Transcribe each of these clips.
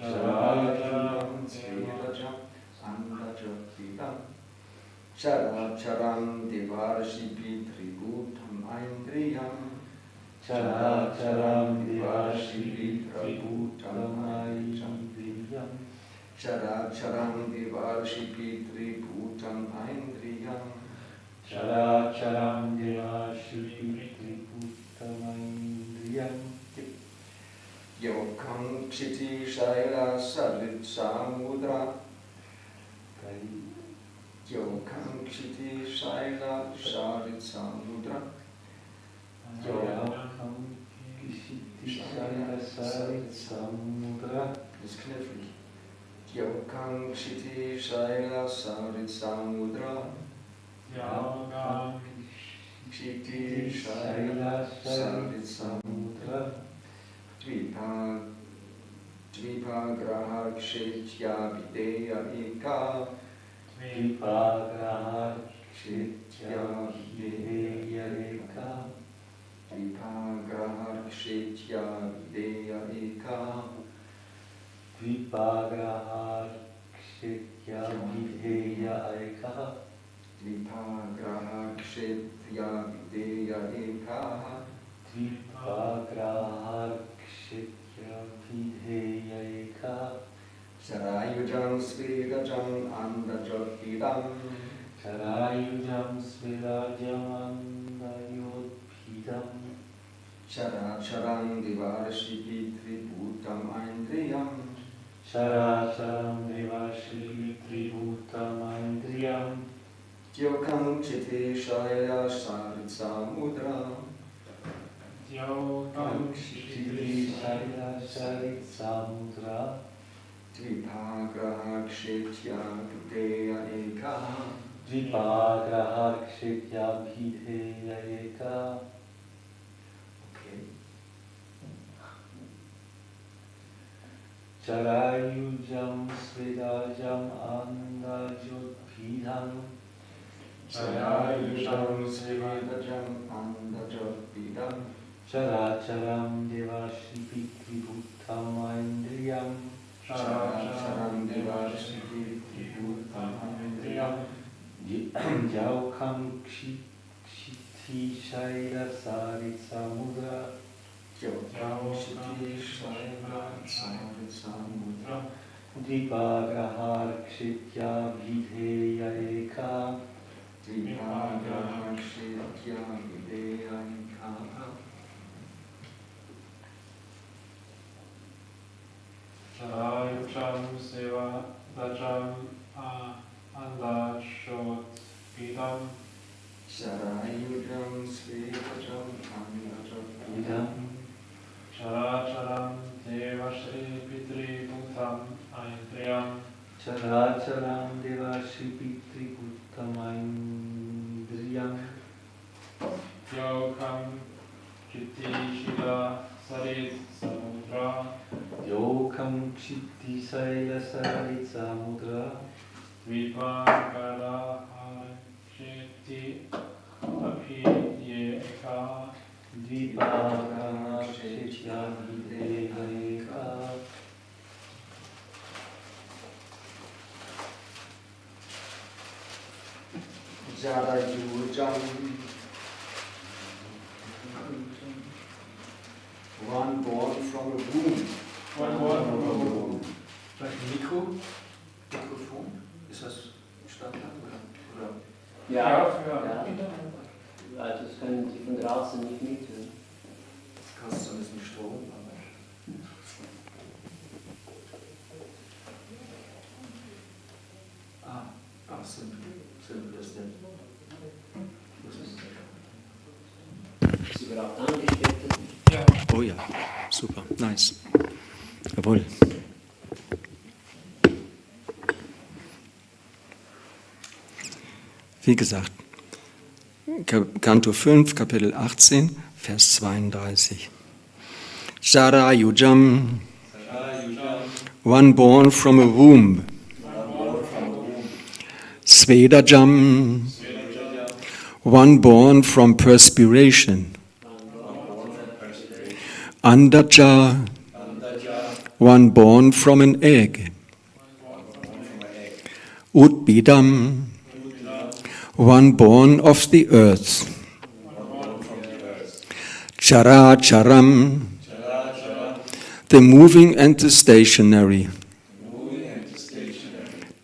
Characharam Svedajam Andajapidam Characharam Devarshipi Tribhutam Aindriyam Characharam Devashipi Tribhutam Aindriyam Characharam Devarshipi Tribhutam Aindriyam Characharam Devashipi Tribhutam Aindriyam Yokam Kshiti Shaila Sarit Samudra Yokam Kshiti Shaila Sarit Samudra Yokam Kshiti Shaila Sarit Samudra. Das ist knifflig. Yokam Kshiti Shaila Sarit Samudra Yokam Kshiti Shaila Sarit Samudra Dvipagrahar Kshetya Videya Eka Dvipagrahar Kshetya Videya Eka Dvipagrahar Kshetya Videya Eka Dvipagrahar Kshetya Videya Eka Dvipagrahar Kshetya Videya Eka Dvipagrahar Kshetya Videya Eka Sarayujam Svedajam Andajapidam Charayujam Svedajam Andayodhidam Characharam Devarshipi Tribhutam Aindriyam Characharam Devashipi Tribhutam Aindriyam Yokam Chiti Shaila Sarit Samudra Yokam Kshiti Shaila Sarit Samudra Dvipagrahar Kshetya Videya Eka Dvipagrahar Kshetya Videya Eka. Okay. Charayujam Svedajam Andajodhidam Sarayujam Svedajam Andajapidam Characharam Devashipi Tribhutam Aindriyam Characharam Devarshipi Tribhutam Aindriyam Yokam Kshiti Shaila Sarit Samudra Yokam Kshiti Shaila Sarit Samudra Dvipagrahar Kshetya Videya Eka Dvipagrahar Kshetya Videya Eka Charayujam Svedajam Andajapidam Sarayujam Svedajam Andajapidam Idam Characharam Devashipi Tribhutam Aindriyam Characharam Devashipi Tribhutam Aindriyam Yokam Kshiti Shaila Sarit Samudra Yokam Kshiti Shaila Sarit Samudra Dvipagrahar Kshetya Videya Eka Dvipagrahar Kshetya Videya Eka Jarayujam One born from a womb. One born from a womb. Vielleicht ein Mikrofon? Ist das Standard oder? Ja, Ja. also das können Sie von draußen nicht mithören. Das kostet so ein bisschen Strom, aber. Simpel ist denn. Ist überhaupt angestellt? Ja. Oh ja, super, nice. Jawohl. Wie gesagt, Kanto 5, Kapitel 18, Vers 32. Sarayujam, one born from a womb. Svedajam, one born from perspiration. Andaja, one born from an egg. Udbidam, one born of the earth. Characharam, the moving and the stationary.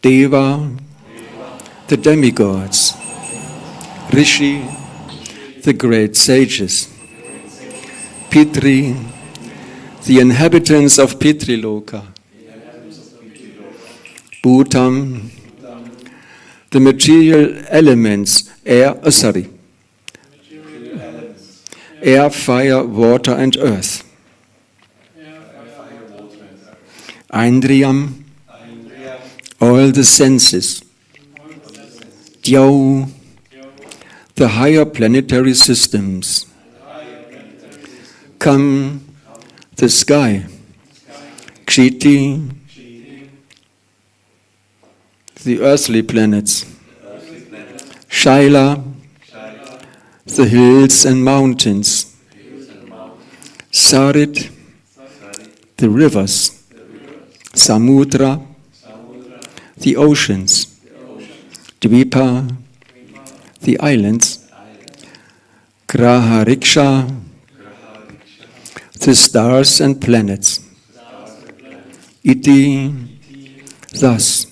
Deva, the demigods. Rishi, the great sages. Pitri, the inhabitants of Pitriloka. Bhutam, the material elements, air, fire, water, and earth. Aindriyam, all the senses. Dyau, the higher planetary systems. Kam, the sky. Kshiti, the earthly planets. Shaila, the hills and mountains. Sarit, the rivers. Samudra, the oceans. Dvipa, the islands. Graha Riksha, the stars and planets. Iti, thus.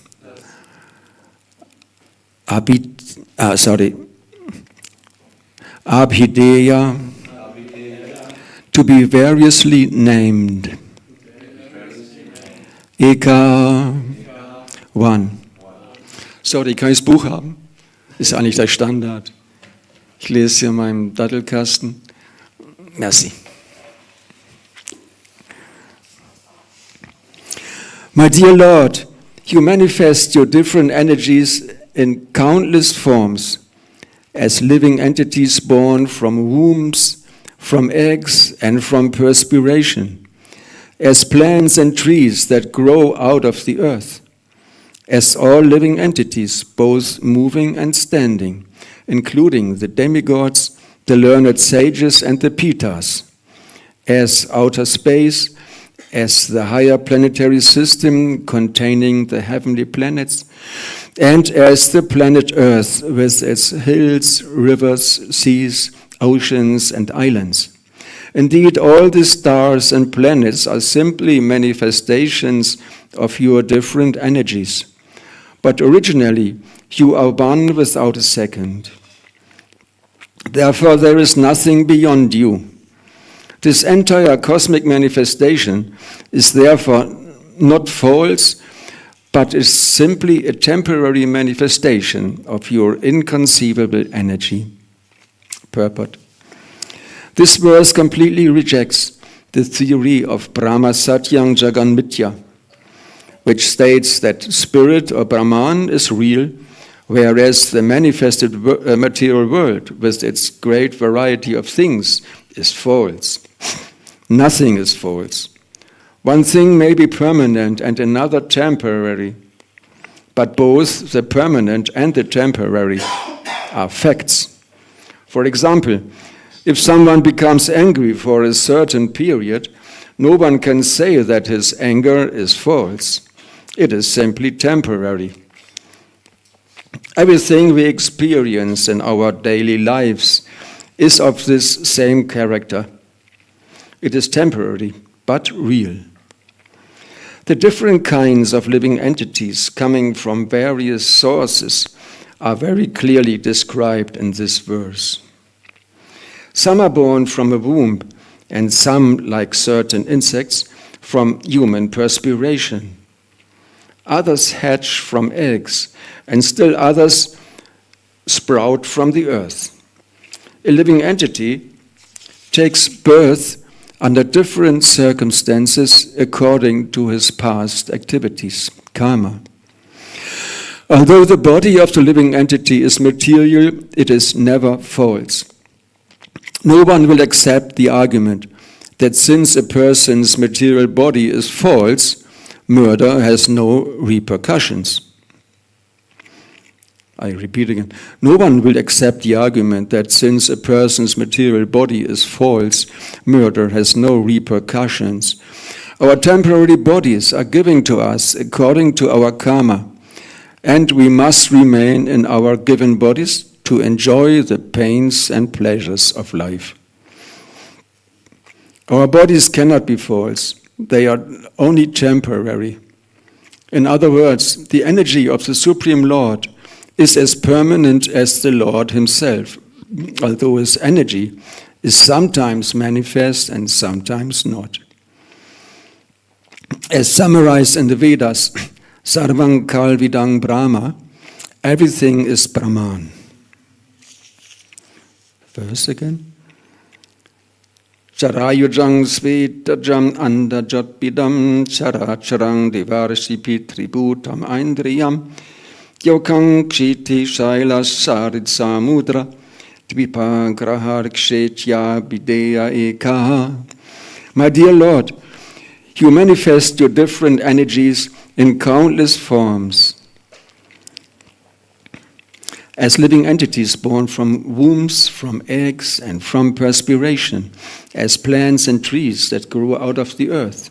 Abhideya, to be variously named. Eka, one. Sorry, kann ich das Buch haben? Ist eigentlich der Standard. Ich lese hier in meinem Dattelkasten. Merci. My dear Lord, you manifest your different energies in countless forms as living entities born from wombs, from eggs, and from perspiration, as plants and trees that grow out of the earth, as all living entities, both moving and standing, including the demigods, the learned sages, and the Pitas, as outer space, as the higher planetary system containing the heavenly planets, and as the planet Earth with its hills, rivers, seas, oceans, and islands. Indeed, all the stars and planets are simply manifestations of your different energies. But originally, you are one without a second. Therefore, there is nothing beyond you. This entire cosmic manifestation is therefore not false, but is simply a temporary manifestation of your inconceivable energy. Purport. This verse completely rejects the theory of Brahma Satyam Jagan Mithya, which states that spirit or Brahman is real, whereas the manifested material world with its great variety of things is false. Nothing is false. One thing may be permanent and another temporary, but both the permanent and the temporary are facts. For example, if someone becomes angry for a certain period, no one can say that his anger is false. It is simply temporary. Everything we experience in our daily lives is of this same character. It is temporary, but real. The different kinds of living entities coming from various sources are very clearly described in this verse. Some are born from a womb, and some, like certain insects, from human perspiration. Others hatch from eggs, and still others sprout from the earth. A living entity takes birth under different circumstances according to his past activities, karma. Although the body of the living entity is material, it is never false. No one will accept the argument that since a person's material body is false, murder has no repercussions. I repeat again. No one will accept the argument that since a person's material body is false, murder has no repercussions. Our temporary bodies are given to us according to our karma, and we must remain in our given bodies to enjoy the pains and pleasures of life. Our bodies cannot be false. They are only temporary. In other words, the energy of the Supreme Lord is as permanent as the Lord himself, although his energy is sometimes manifest and sometimes not. As summarized in the Vedas, Sarvang Kalvidang Brahma, everything is Brahman. Verse again. Charayujang Svetajam Andajatpidam Characharang Devarshipi Tributam Aindriyam Yokang Kshiti Shaila Sarit Samudra Dvipagrahar Kshetya Videya Ekaha. My dear Lord, you manifest your different energies in countless forms. As living entities born from wombs, from eggs, and from perspiration, as plants and trees that grow out of the earth,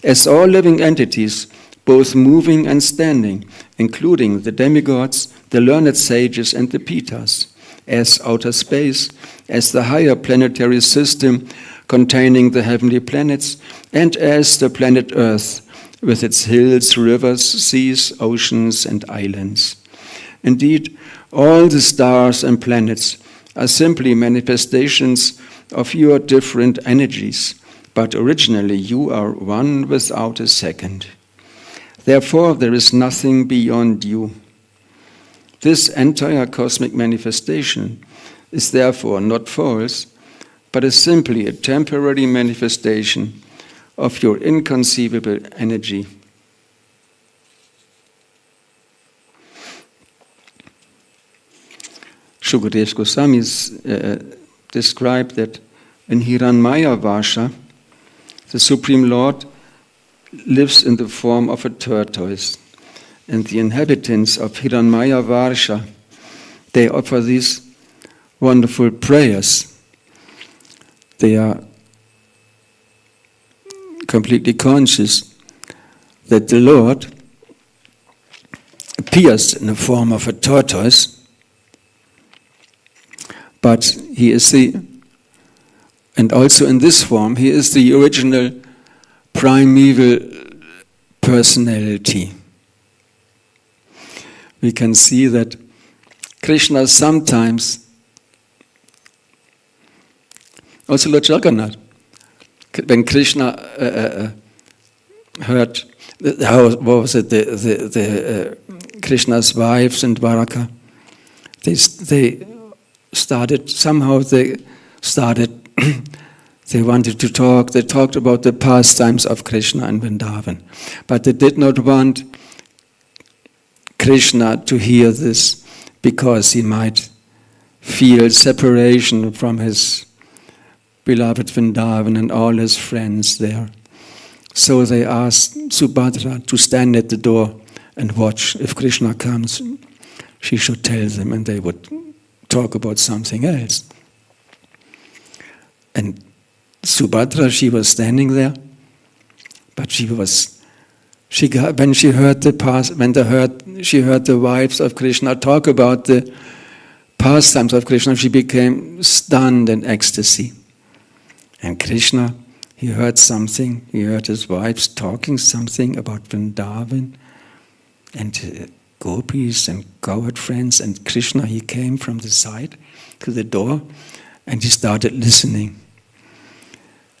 as all living entities, both moving and standing, including the demigods, the learned sages, and the Pitas, as outer space, as the higher planetary system containing the heavenly planets, and as the planet Earth, with its hills, rivers, seas, oceans, and islands. Indeed, all the stars and planets are simply manifestations of your different energies, but originally you are one without a second. Therefore, there is nothing beyond you. This entire cosmic manifestation is therefore not false, but is simply a temporary manifestation of your inconceivable energy. Shukadev Goswami described that in Hiranmaya Varsha, the Supreme Lord lives in the form of a tortoise, and the inhabitants of Hiranmaya Varsha, they offer these wonderful prayers. They are completely conscious that the Lord appears in the form of a tortoise, but he is and also in this form, he is the original primeval personality. We can see that Krishna sometimes, also Lord Jagannath, when Krishna heard Krishna's wives in Dwaraka, they wanted to talk. They talked about the pastimes of Krishna in Vrindavan, but they did not want Krishna to hear this because he might feel separation from his beloved Vrindavan and all his friends there. So they asked Subhadra to stand at the door and watch. If Krishna comes, she should tell them, and they would talk about something else. And Subhadra, she was standing there, but she heard the wives of Krishna talk about the pastimes of Krishna, she became stunned in ecstasy. And Krishna, he heard something. He heard his wives talking something about Vrindavan and gopis and cowherd friends. And Krishna, he came from the side to the door and he started listening.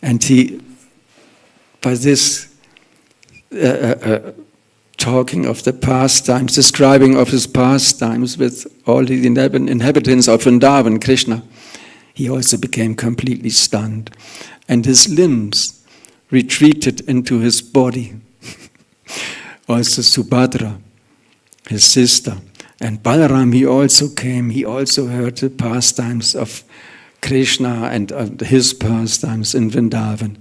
And by this talking of the pastimes, describing of his pastimes with all the inhabitants of Vrindavan, Krishna, he also became completely stunned. And his limbs retreated into his body. Also Subhadra, his sister, and Balaram, he also came. He also heard the pastimes of Krishna and his pastimes in Vrindavan.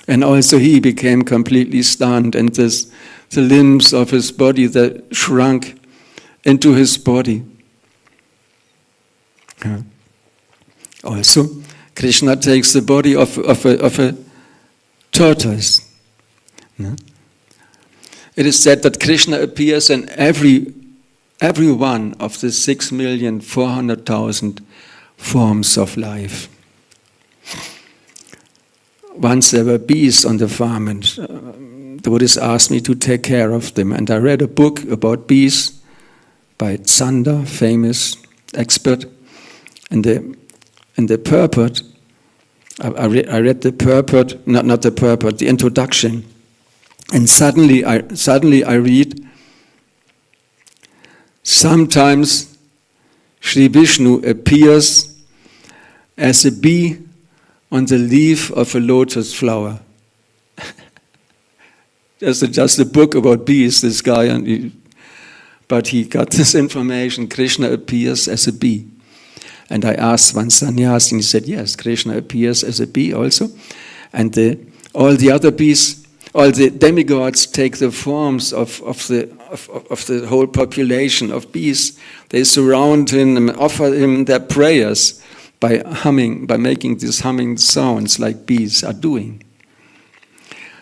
And also he became completely stunned, and the limbs of his body that shrunk into his body. Also, Krishna takes the body of a tortoise, No? It is said that Krishna appears in every one of the 6,400,000 forms of life. Once there were bees on the farm, and the Buddhists asked me to take care of them. And I read a book about bees by Zander, famous expert. And the purport, I read the purport, not the purport, the introduction. And suddenly I read, sometimes Sri Vishnu appears as a bee on the leaf of a lotus flower. just a book about bees, this guy, but he got this information. Krishna appears as a bee. And I asked one sannyasi, and he said, yes, Krishna appears as a bee also. And all the other bees, all the demigods take the forms of the whole population of bees. They surround him and offer him their prayers by making these humming sounds like bees are doing.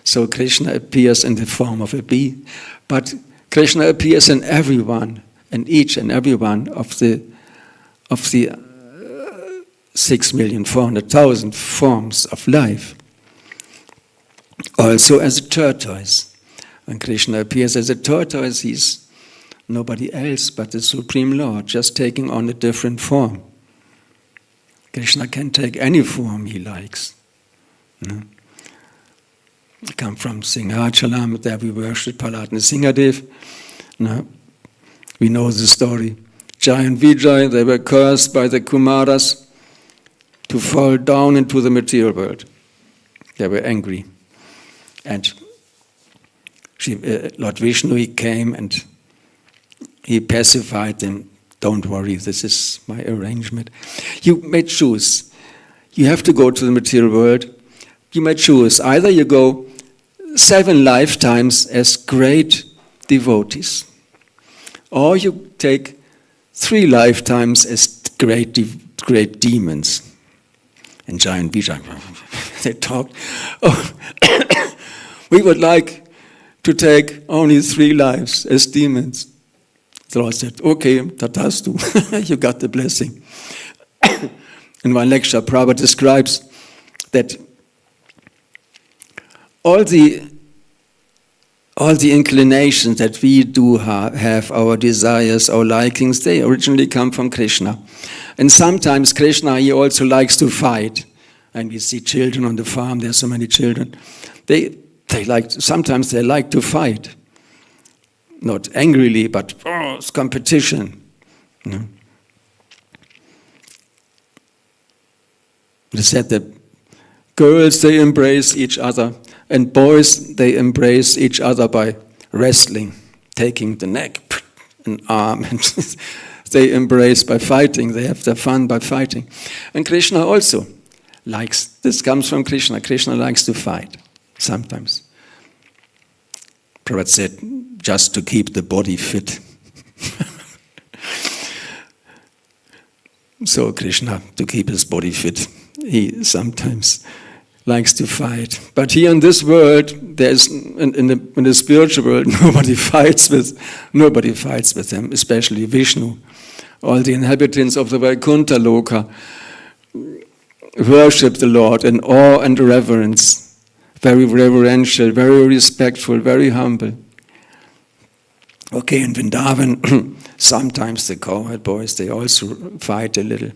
So Krishna appears in the form of a bee, but Krishna appears in everyone, in each and every one of the 6,400,000 forms of life. Also as a tortoise. When Krishna appears as a tortoise, he's nobody else but the Supreme Lord, just taking on a different form. Krishna can take any form he likes. No? I come from Singhachalam, there we worship Prahlad Nrsimhadev. No? We know the story. Jai and Vijay, they were cursed by the Kumaras to fall down into the material world. They were angry. And Lord Vishnu, he came and he pacified them. Don't worry, this is my arrangement. You may choose. You have to go to the material world. You may choose. Either you go 7 lifetimes as great devotees, or you take 3 lifetimes as great demons. And Jai and Vijay, they talked. Oh, we would like to take only 3 lives as demons. The Lord said, okay, tatastu, you got the blessing. In one lecture, Prabhupada describes that all the inclinations that we do have, our desires, our likings, they originally come from Krishna. And sometimes Krishna, he also likes to fight. And we see children on the farm, there are so many children. Sometimes they like to fight. Not angrily, but it's competition. No? They said that girls, they embrace each other, and boys, they embrace each other by wrestling, taking the neck, an arm, and they embrace by fighting. They have their fun by fighting. And Krishna also likes, this comes from Krishna. Krishna likes to fight, sometimes. Prabhupada said, just to keep the body fit. So Krishna, to keep his body fit, he sometimes likes to fight. But here in this world, there's in the spiritual world, nobody fights with him, especially Vishnu. All the inhabitants of the Vaikuntha Loka worship the Lord in awe and reverence. Very reverential, very respectful, very humble. Okay, in Vrindavan, sometimes the cowherd boys, they also fight a little.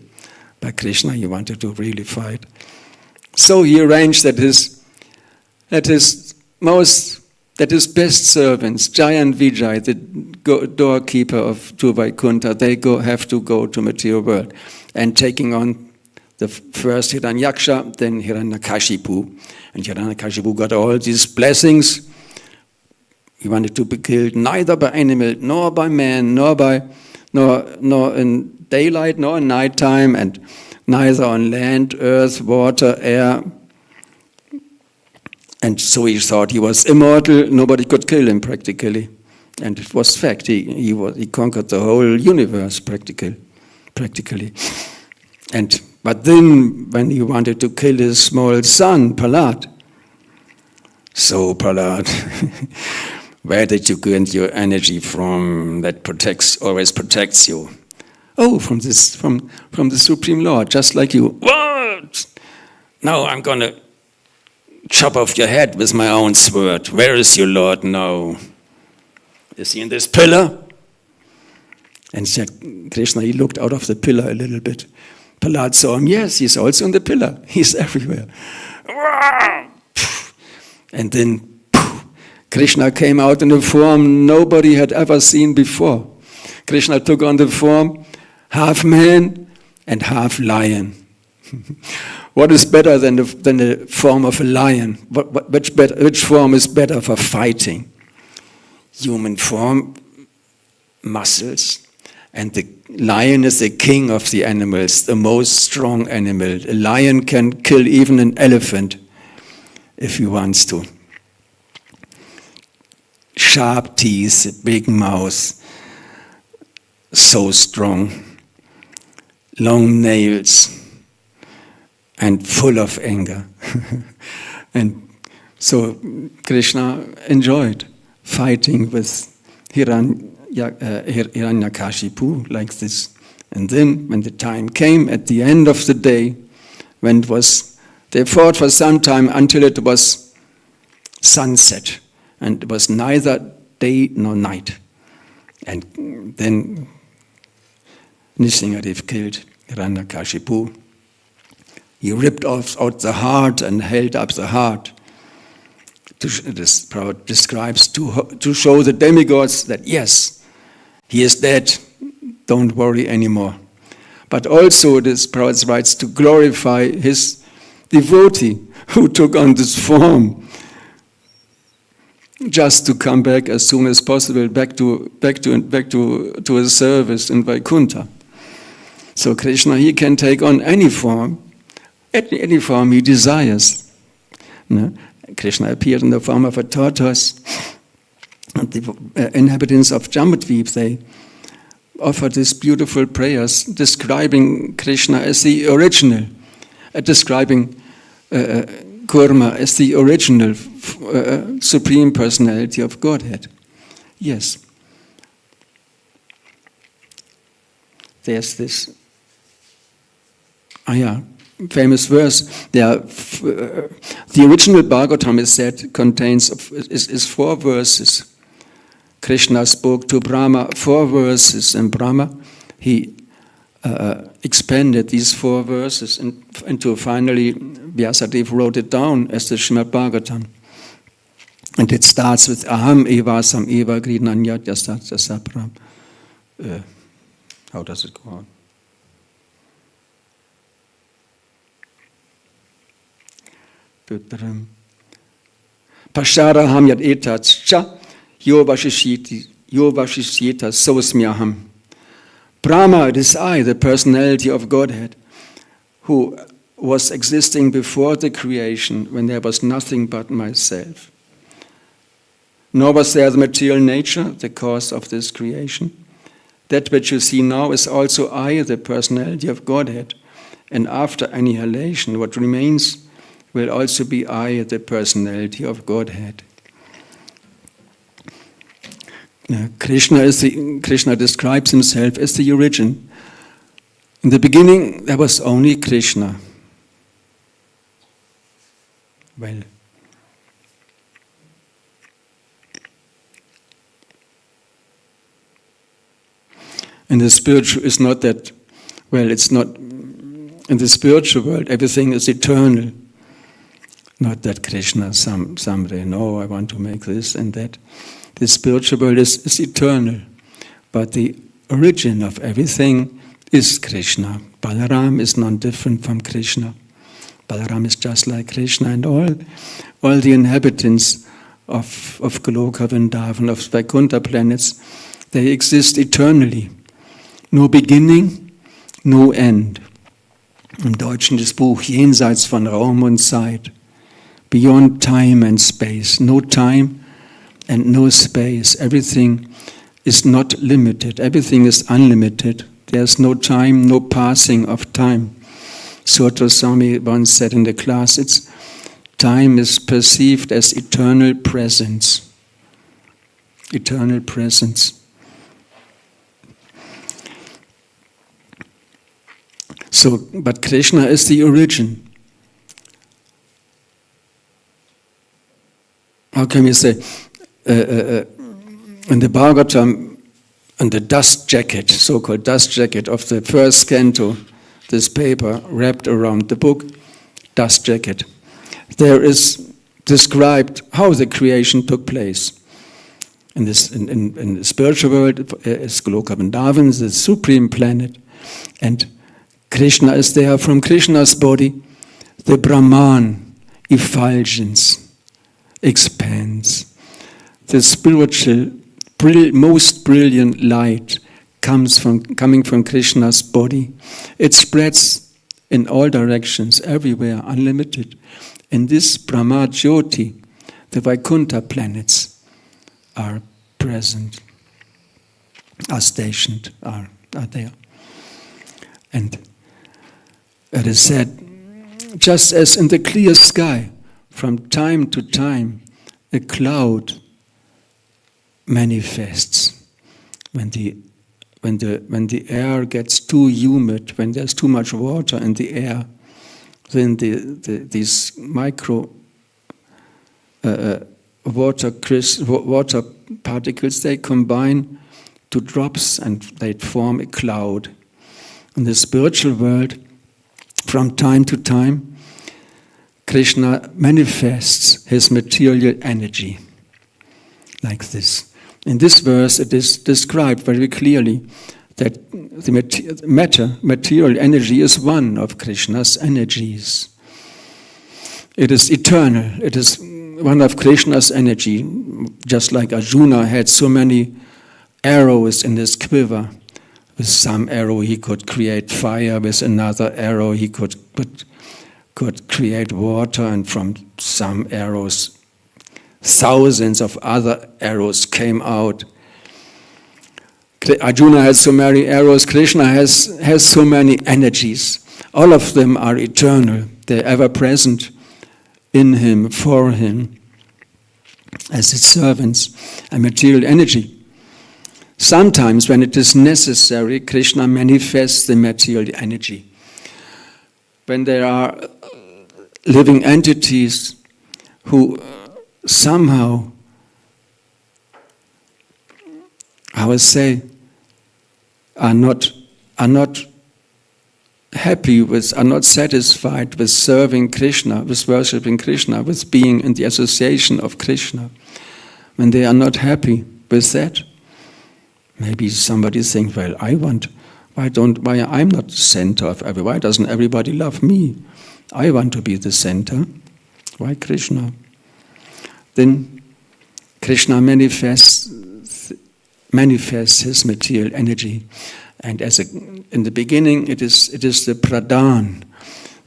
But Krishna, he wanted to really fight. So he arranged that his best servants, Jai and Vijay, the doorkeeper of Vaikuntha, they have to go to material world, and taking on the first Hiranyaksha, then Hiranyakashipu. And Hiranyakashipu got all these blessings. He wanted to be killed neither by animal, nor by man, nor in daylight, nor in nighttime, and neither on land, earth, water, air. And so he thought he was immortal. Nobody could kill him practically. And it was fact. He conquered the whole universe practically. But then, when he wanted to kill his small son, Prahlad, So, Prahlad, where did you get your energy from that always protects you? Oh, from the Supreme Lord, just like you. What? Now I'm going to chop off your head with my own sword. Where is your Lord now? Is he in this pillar? And said, Krishna, he looked out of the pillar a little bit. Prahlad saw him, yes, he's also in the pillar. He's everywhere. And then Krishna came out in a form nobody had ever seen before. Krishna took on the form half man and half lion. What is better than the form of a lion? Which form is better for fighting? Human form, muscles. And the lion is the king of the animals, the most strong animal. A lion can kill even an elephant if he wants to. Sharp teeth, big mouth, so strong. Long nails, and full of anger. And so Krishna enjoyed fighting with Hiranyakashipu like this. And then when the time came at the end of the day, they fought for some time until it was sunset. And it was neither day nor night. And then Nrsimhadev killed Hiranyakashipu. He ripped out the heart and held up the heart. This describes to show the demigods that yes, he is dead, don't worry anymore. But also this Prabhupada writes to glorify his devotee who took on this form just to come back as soon as possible back to a service in Vaikuntha. So Krishna, he can take on any form he desires. No? Krishna appeared in the form of a tortoise. And the inhabitants of Jambudvip, they offered these beautiful prayers describing Krishna as the original, describing Kurma as the original Supreme Personality of Godhead. Yes. There's this famous verse. The original Bhagavatam is said contains is 4 verses. Krishna spoke to Brahma 4 verses, and Brahma he expanded these 4 verses into finally Vyasadeva wrote it down as the Srimad Bhagavatam. And it starts with Aham eva sam eva grinanyat yasat jasapram. How does it go on? Pasharaham yad etat cha yovashishita sosmyaham. Brahma, it is I, the personality of Godhead, who was existing before the creation when there was nothing but myself. Nor was there the material nature, the cause of this creation. That which you see now is also I, the personality of Godhead. And after annihilation, what remains will also be I, the personality of Godhead. Now, Krishna describes himself as the origin. In the beginning, there was only Krishna. Well, and the spiritual is not that, well, it's not, in the spiritual world, everything is eternal. Not that Krishna someday, no, I want to make this and that. The spiritual world is eternal. But the origin of everything is Krishna. Balaram is not different from Krishna. Balaram is just like Krishna, and all the inhabitants of Goloka, Vrindavan, of Vaikuntha planets, they exist eternally. No beginning, no end. Im Deutschen das Buch Jenseits von Raum und Zeit. Beyond time and space. No time and no space. Everything is not limited. Everything is unlimited. There's no time, no passing of time. Sutra Swami once said in the class, time is perceived as eternal presence. Eternal presence. So, but Krishna is the origin. How can we say, in the Bhagavatam, in the dust jacket, so-called dust jacket of the first canto, this paper wrapped around the book, dust jacket, there is described how the creation took place. In the spiritual world, is Goloka Vrindavan, the supreme planet, and Krishna is there. From Krishna's body, the Brahman effulgence, expands. The spiritual, most brilliant light coming from Krishna's body. It spreads in all directions, everywhere, unlimited. In this Brahma Jyoti, the Vaikuntha planets are present, are stationed, are there. And it is said, just as in the clear sky, from time to time, a cloud manifests. When the air gets too humid, when there's too much water in the air, then these micro water particles, they combine to drops and they form a cloud. In the spiritual world, from time to time, Krishna manifests his material energy like this. In this verse, it is described very clearly that the material energy is one of Krishna's energies. It is eternal. It is one of Krishna's energy, just like Arjuna had so many arrows in his quiver. With some arrow he could create fire, with another arrow he could create water, and from some arrows thousands of other arrows came out. Arjuna has so many arrows, Krishna has so many energies. All of them are eternal. They're ever present in him, for him, as his servants, and material energy. Sometimes when it is necessary, Krishna manifests the material energy. When there are living entities who somehow, I would say, are not happy with, are not satisfied with serving Krishna, with worshipping Krishna, with being in the association of Krishna. When they are not happy with that, maybe somebody thinks, well, why I'm not the center of everybody? Why doesn't everybody love me? I want to be the center. Why Krishna? Then Krishna manifests his material energy, and in the beginning it is the pradhan,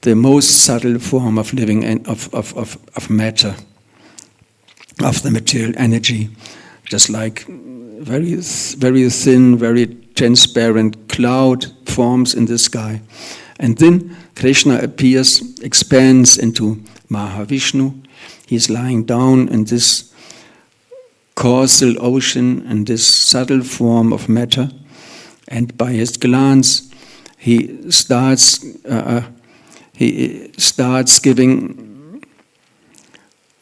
the most subtle form of living of matter, of the material energy, just like very very thin, very transparent cloud forms in the sky, and then Krishna appears, expands into Mahavishnu. He's lying down in this causal ocean, in this subtle form of matter, and by his glance, he starts giving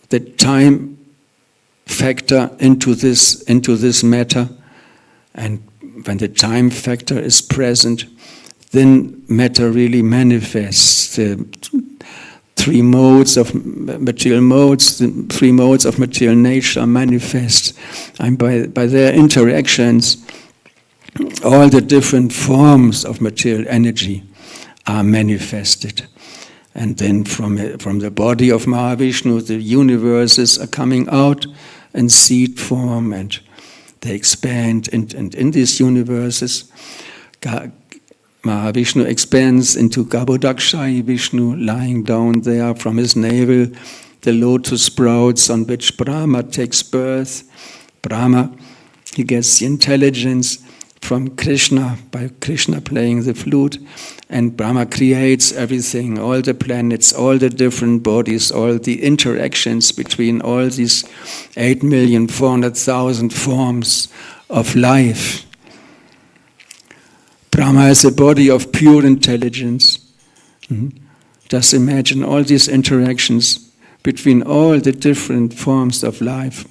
the time factor into this matter, and when the time factor is present, then matter really manifests. The three modes of material nature manifest, and by their interactions, all the different forms of material energy are manifested. And then from the body of Mahavishnu, the universes are coming out in seed form, and they expand. And in these universes, Mahavishnu expands into Garbhodakshayi Vishnu, lying down there. From his navel, the lotus sprouts on which Brahma takes birth. Brahma, he gets the intelligence. from Krishna, by Krishna playing the flute, and Brahma creates everything, all the planets, all the different bodies, all the interactions between all these 8,400,000 forms of life. Brahma is a body of pure intelligence. Just imagine all these interactions between all the different forms of life.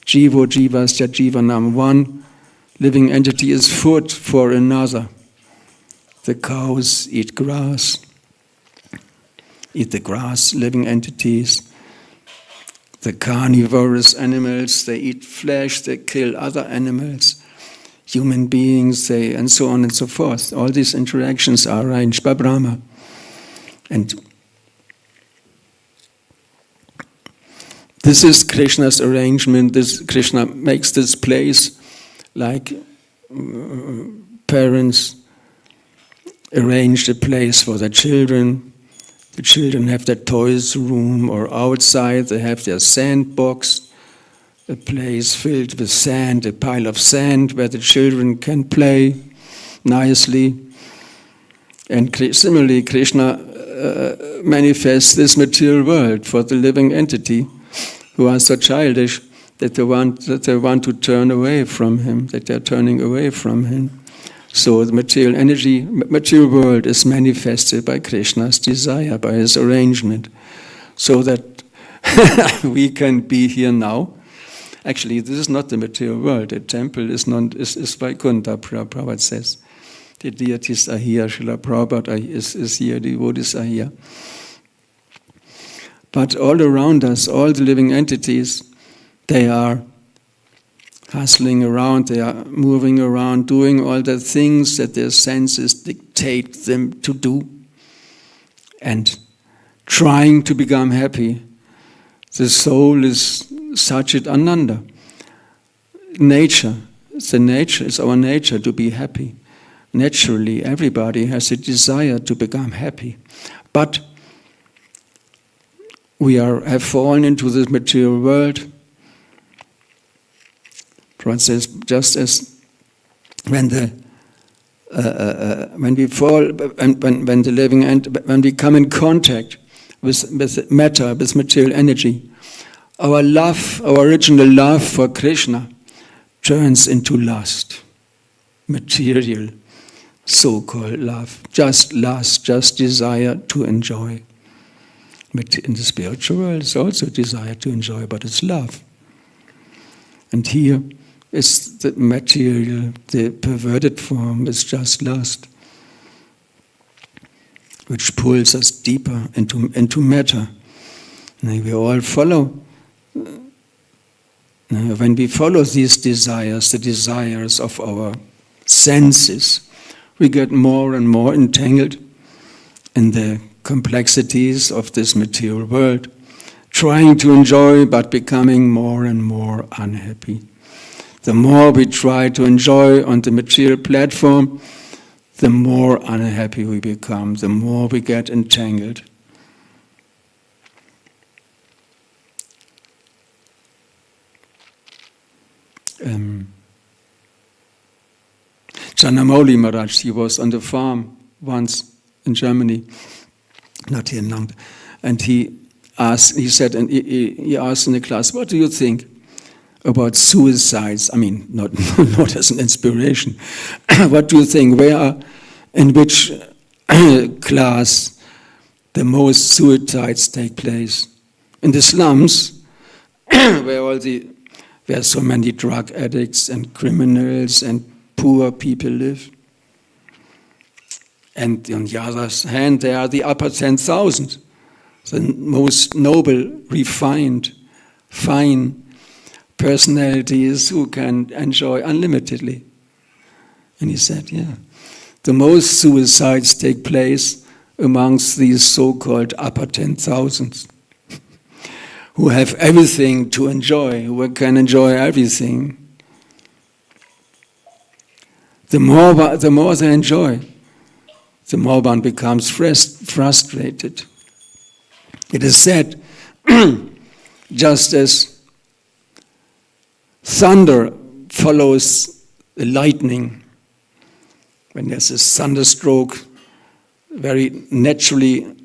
Jivo jivasya jivanam, one living entity is food for another. The cows eat the grass, living entities. The carnivorous animals, they eat flesh, they kill other animals. Human beings, and so on and so forth. All these interactions are arranged by Brahma. And this is Krishna's arrangement. Krishna makes this place like parents arrange a place for their children. The children have their toys room, or outside they have their sandbox, a place filled with sand, a pile of sand where the children can play nicely. And similarly, Krishna manifests this material world for the living entity who are so childish that they want to turn away from him, that they're turning away from him. So the material energy, material world is manifested by Krishna's desire, by his arrangement, so that we can be here now. Actually, this is not the material world. The temple is Vaikuntha, Prabhupada says. The deities are here, Srila Prabhupada is here, the devotees are here. But all around us, all the living entities, they are hustling around, they are moving around, doing all the things that their senses dictate them to do, and trying to become happy. The soul is Satchit Ananda. Nature, it's our nature to be happy. Naturally, everybody has a desire to become happy. But we have fallen into this material world. Prabhupada says, just as when we fall, when we come in contact with matter, with material energy, our love, our original love for Krishna, turns into lust, material, so-called love, just lust, just desire to enjoy. But in the spiritual world, it's also desire to enjoy, but it's love. And here is the material, the perverted form is just lust, which pulls us deeper into matter. And we all follow. When we follow these desires, the desires of our senses, we get more and more entangled in the complexities of this material world, trying to enjoy but becoming more and more unhappy. The more we try to enjoy on the material platform, the more unhappy we become, the more we get entangled. Chandramauli Maharaj, he was on the farm once in Germany, not here in London, and he asked in the class, what do you think about suicides? I mean, not as an inspiration. What do you think? In which class the most suicides take place? In the slums, where so many drug addicts and criminals and poor people live. And on the other hand, there are the upper 10,000, the most noble, refined, fine personalities who can enjoy unlimitedly. And he said, the most suicides take place amongst these so-called upper 10,000s, who have everything to enjoy, who can enjoy everything. The more they enjoy, the more one becomes frustrated. It is said, just as thunder follows the lightning, when there's a thunderstroke, very naturally,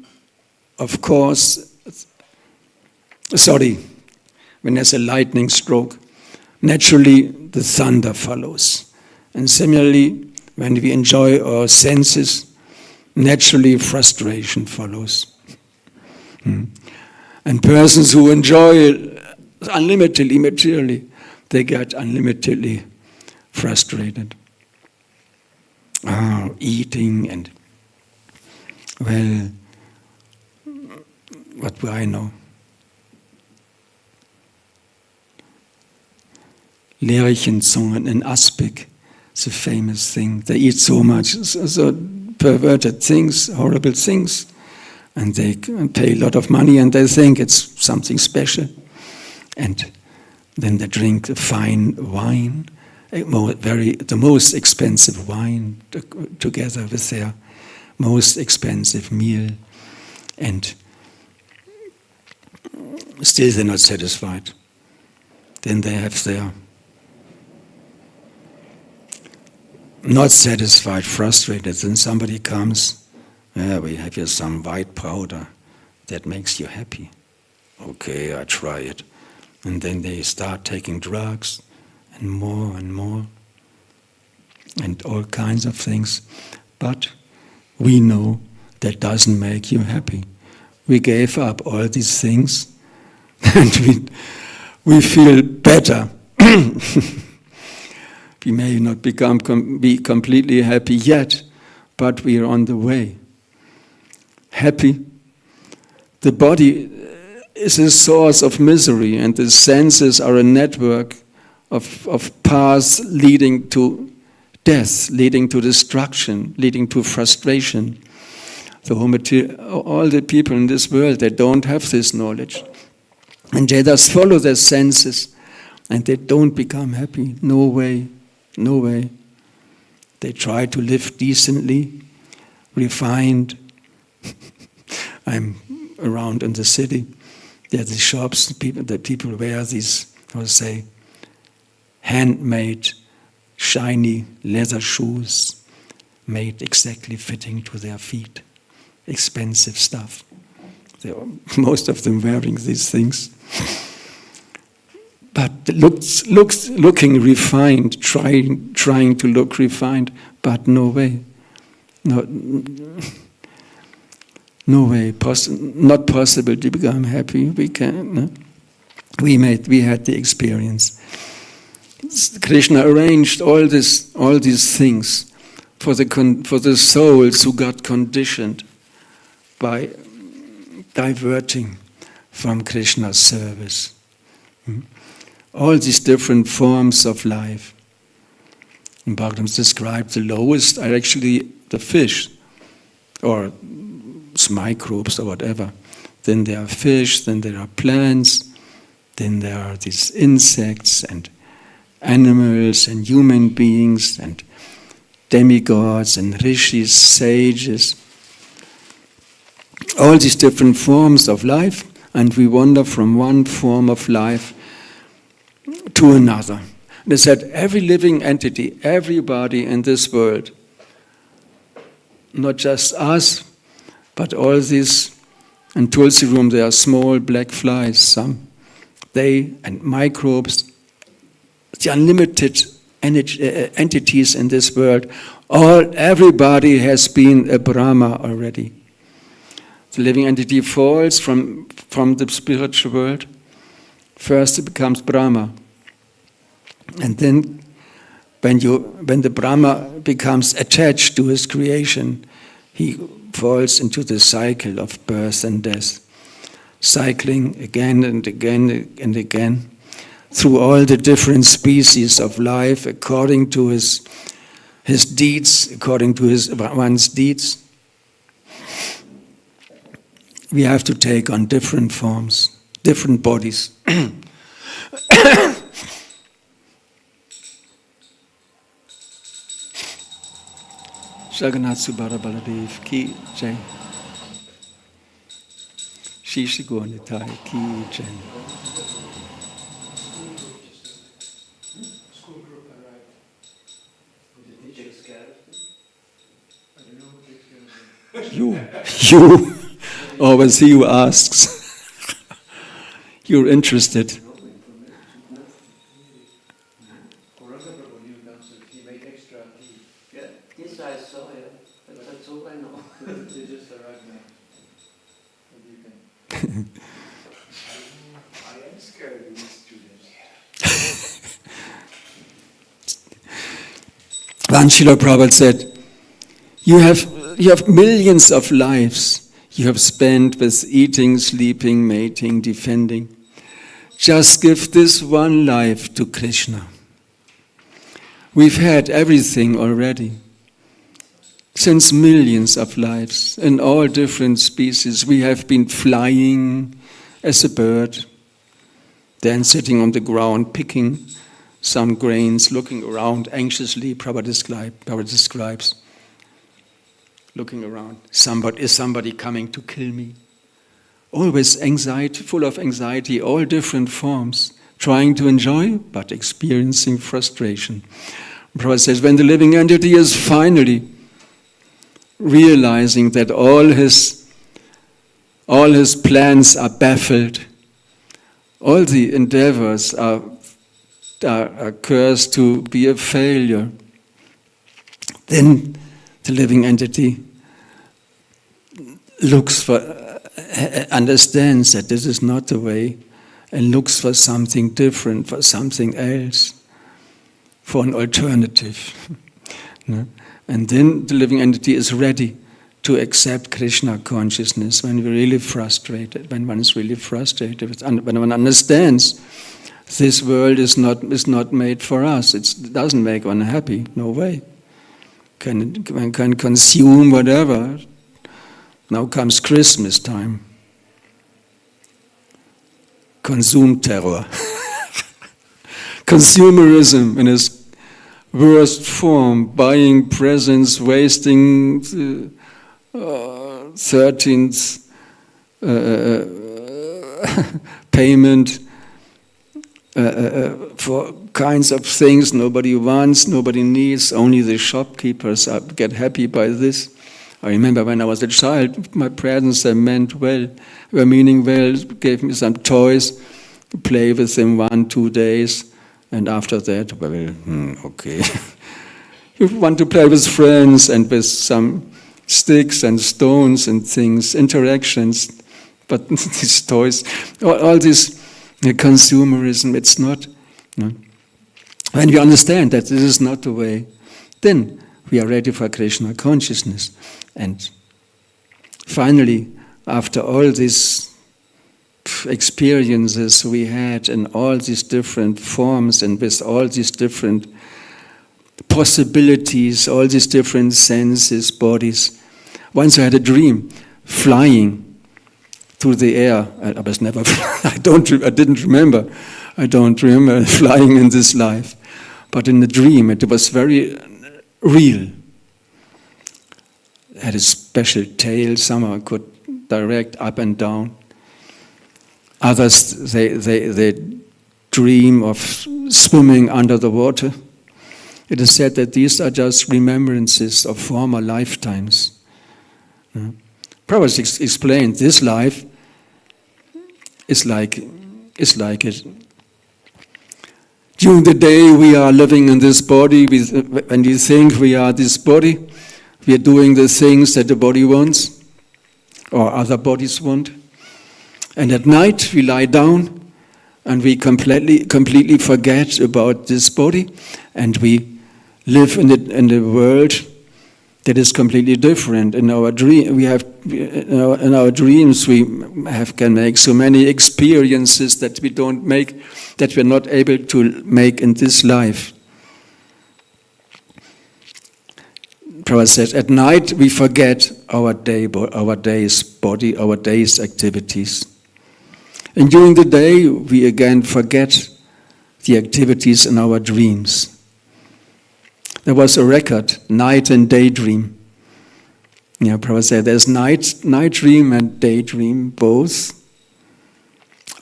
of course, when there's a lightning stroke, naturally the thunder follows. And similarly, when we enjoy our senses, naturally frustration follows. And persons who enjoy unlimitedly materially, they get unlimitedly frustrated. Eating and, well, what do I know? Lerchenzungen in Aspik, it's a famous thing. They eat so much, so perverted things, horrible things, and they pay a lot of money and they think it's something special. And then they drink fine wine, the most expensive wine together with their most expensive meal, and still they're not satisfied. Then they have their not satisfied, frustrated, then somebody comes, we have here some white powder that makes you happy. Okay, I try it. And then they start taking drugs and more and all kinds of things. But we know that doesn't make you happy. We gave up all these things and we feel better. We may not be completely happy yet, but we are on the way. Happy. The body is a source of misery, and the senses are a network of paths leading to death, leading to destruction, leading to frustration. All the people in this world, they don't have this knowledge. And they just follow their senses, and they don't become happy. No way. No way. They try to live decently, refined. I'm around in the city. There are these shops, the people wear these, handmade, shiny leather shoes, made exactly fitting to their feet. Expensive stuff. Most of them wearing these things. But looking refined, trying to look refined, but no way. No way. Not possible to become happy. We can. No? We had the experience. Krishna arranged all these things for the souls who got conditioned by diverting from Krishna's service. All these different forms of life. And Bhagavatam described the lowest are actually the fish, or microbes or whatever. Then there are fish, then there are plants, then there are these insects and animals and human beings and demigods and rishis, sages. All these different forms of life, and we wander from one form of life to another. They said every living entity, everybody in this world, not just us, but all these, in Tulsi room there are small black flies, and microbes, the unlimited entities in this world, everybody has been a Brahma already. The living entity falls from the spiritual world. First it becomes Brahma. And then when the Brahma becomes attached to his creation, he falls into the cycle of birth and death, cycling again and again and again through all the different species of life according to his deeds, according to one's deeds. We have to take on different forms, different bodies. Jagannath Subhadra Baladev ki jai. Shishi Gaur Nitai ki jai. School group arrived. You. Always he who asks. You're interested. He made extra tea. Yeah, this I saw, yeah. That's all I know. They just arrived now. Maybe you can. I am scared of these students. One Srila Prabhupada said, you have millions of lives you have spent with eating, sleeping, mating, defending. Just give this one life to Krishna. We've had everything already. Since millions of lives, in all different species, we have been flying as a bird, then sitting on the ground, picking some grains, looking around anxiously, Prabhupada describes, looking around. Is somebody coming to kill me? Always anxiety, full of anxiety, all different forms, trying to enjoy, but experiencing frustration. Prabhupada says, when the living entity is finally realizing that all his plans are baffled, all the endeavors are cursed to be a failure, then the living entity understands that this is not the way, and looks for something different, for something else, for an alternative. No? And then the living entity is ready to accept Krishna consciousness when we're really frustrated, when one is really frustrated, when one understands this world is not made for us. It doesn't make one happy, no way. One can consume whatever. Now comes Christmas time. Consume terror. Consumerism in its worst form, buying presents, wasting 13th payment for kinds of things nobody wants, nobody needs, only the shopkeepers get happy by this. I remember when I was a child, my parents, they meant well, were meaning well, gave me some toys, play with them 1-2 days, and after that, well, okay. You want to play with friends and with some sticks and stones and things, interactions, but these toys, all this consumerism, it's not. No. When we understand that this is not the way, then we are ready for Krishna consciousness. And finally, after all these experiences we had in all these different forms and with all these different possibilities, all these different senses, bodies, once I had a dream, flying through the air. I was never. I don't remember flying in this life, but in the dream it was very real. It had a special tail. Somehow could direct up and down. Others they dream of swimming under the water. It is said that these are just remembrances of former lifetimes. Prabhupada explained this life is like it. During the day we are living in this body, when we think we are this body, we are doing the things that the body wants or other bodies want. And at night we lie down and we completely forget about this body, and we live in the world that is completely different. In our dreams, we can make so many experiences that we're not able to make in this life. Prabhupada says, at night we forget our day's body, our day's activities. And during the day we again forget the activities in our dreams. There was a record, night and daydream. Prabhupada said there's night dream and daydream, both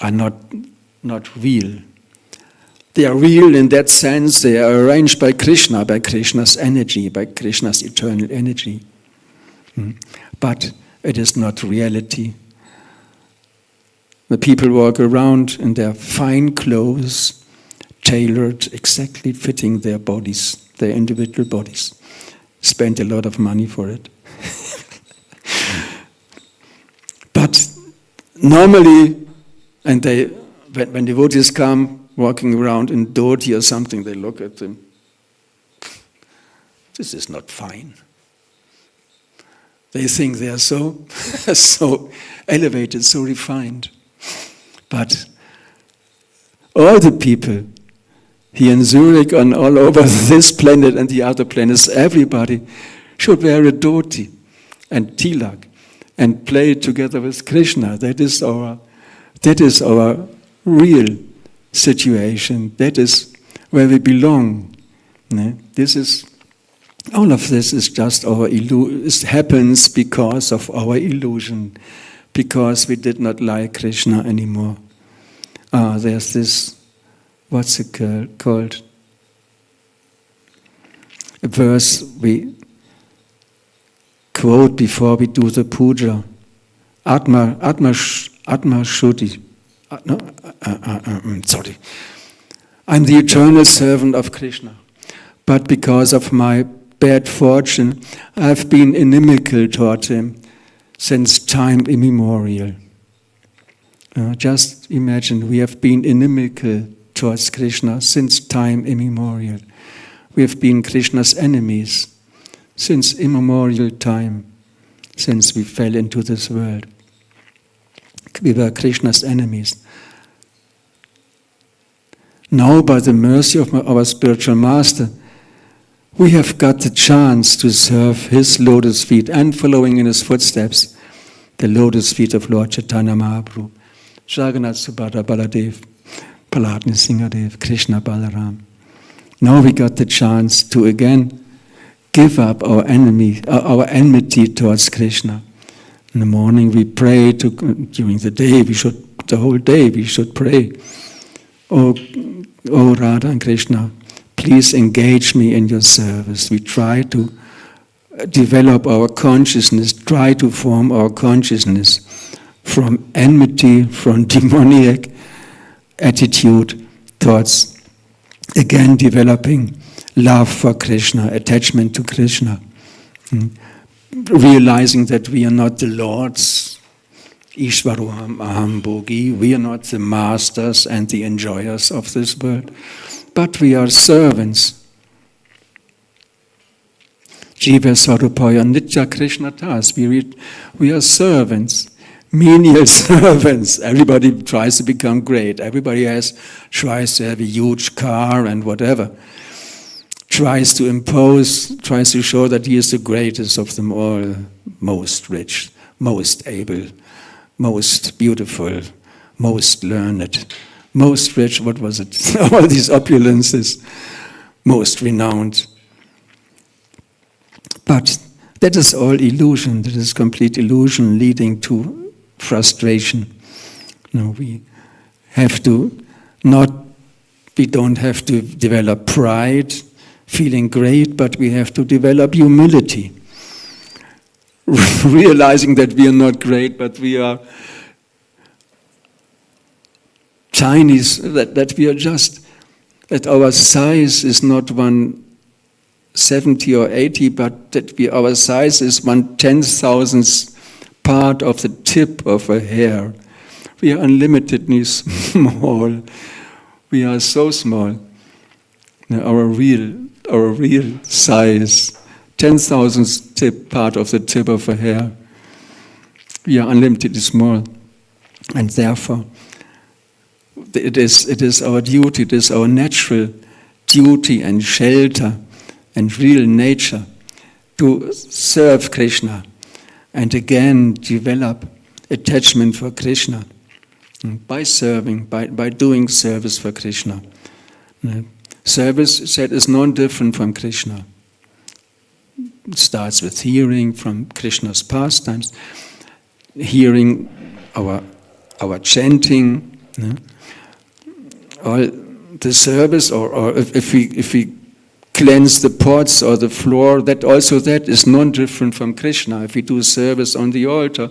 are not real. They are real in that sense, they are arranged by Krishna, by Krishna's energy, by Krishna's eternal energy. but it is not reality. The people walk around in their fine clothes, tailored, exactly fitting their bodies, their individual bodies. Spend a lot of money for it. But normally, and when devotees come walking around in dhoti or something, they look at them. This is not fine. They think they are so, so elevated, so refined. But all the people here in Zurich and all over this planet and the other planets, everybody should wear a dhoti and tilak and play together with Krishna. That is our real situation. That is where we belong. All of this is just our illusion. It happens because of our illusion, because we did not like Krishna anymore. There's this, what's it called? A verse we quote before we do the puja. Atma Shuddhi. Sorry. I'm the eternal servant of Krishna. But because of my bad fortune, I've been inimical toward him since time immemorial. Just imagine, we have been inimical towards Krishna since time immemorial. We have been Krishna's enemies since immemorial time, since we fell into this world. We were Krishna's enemies. Now, by the mercy of our spiritual master, we have got the chance to serve his lotus feet and following in his footsteps, the lotus feet of Lord Chaitanya Mahaprabhu, Jagannath Subhadra Baladev, Prahlad Nrsimhadev, Krishna Balaram. Now we got the chance to again give up our enmity towards Krishna. In the morning we pray, during the day the whole day we should pray. Oh Radha and Krishna, please engage me in your service. We try to develop our consciousness, try to form our consciousness from enmity, from demoniac attitude towards, again, developing love for Krishna, attachment to Krishna. Realizing that we are not the lords, Ishvaroham Aham Bhogi, we are not the masters and the enjoyers of this world, but we are servants. Jiva Sarupaya Nitya Krishna Tas. We are servants, menial servants. Everybody tries to become great. Everybody tries to have a huge car and whatever. Tries to impose, tries to show that he is the greatest of them all, most rich, most able, most beautiful, most learned, most rich, what was it? All these opulences, most renowned. But that is all illusion, that is complete illusion leading to frustration. No, we don't have to develop pride, feeling great, but we have to develop humility. Realizing that we are not great, but we are tiny, that we are just, that our size is not 1/70 or 80, but that our size is 1/10,000th part of the tip of a hair. We are unlimitedly small. We are so small. Now, our real size, 10,000th tip part of the tip of a hair. We are unlimitedly small, and therefore it is our duty, it is our natural duty and shelter and real nature to serve Krishna and again develop attachment for Krishna by serving, by doing service for Krishna. Service, said, is not different from Krishna. It starts with hearing from Krishna's pastimes, hearing our chanting, all the service, or if we cleanse the pots or the floor, that is non-different from Krishna. If we do service on the altar,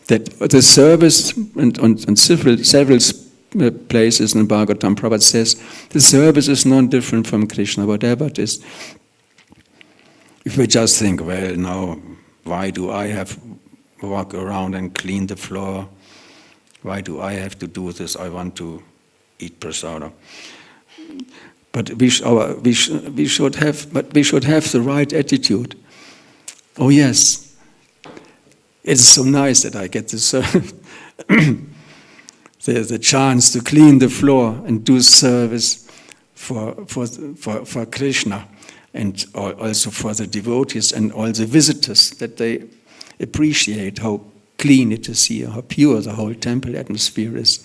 that the service, and on several places in Bhagavatam, Prabhupada says, the service is non-different from Krishna, whatever it is. If we just think, well, now, why do I have to walk around and clean the floor? Why do I have to do this? I want to eat prasada. But we should have the right attitude. Oh yes, it's so nice that I get the chance to clean the floor and do service for Krishna, and also for the devotees and all the visitors, that they appreciate how clean it is here, how pure the whole temple atmosphere is.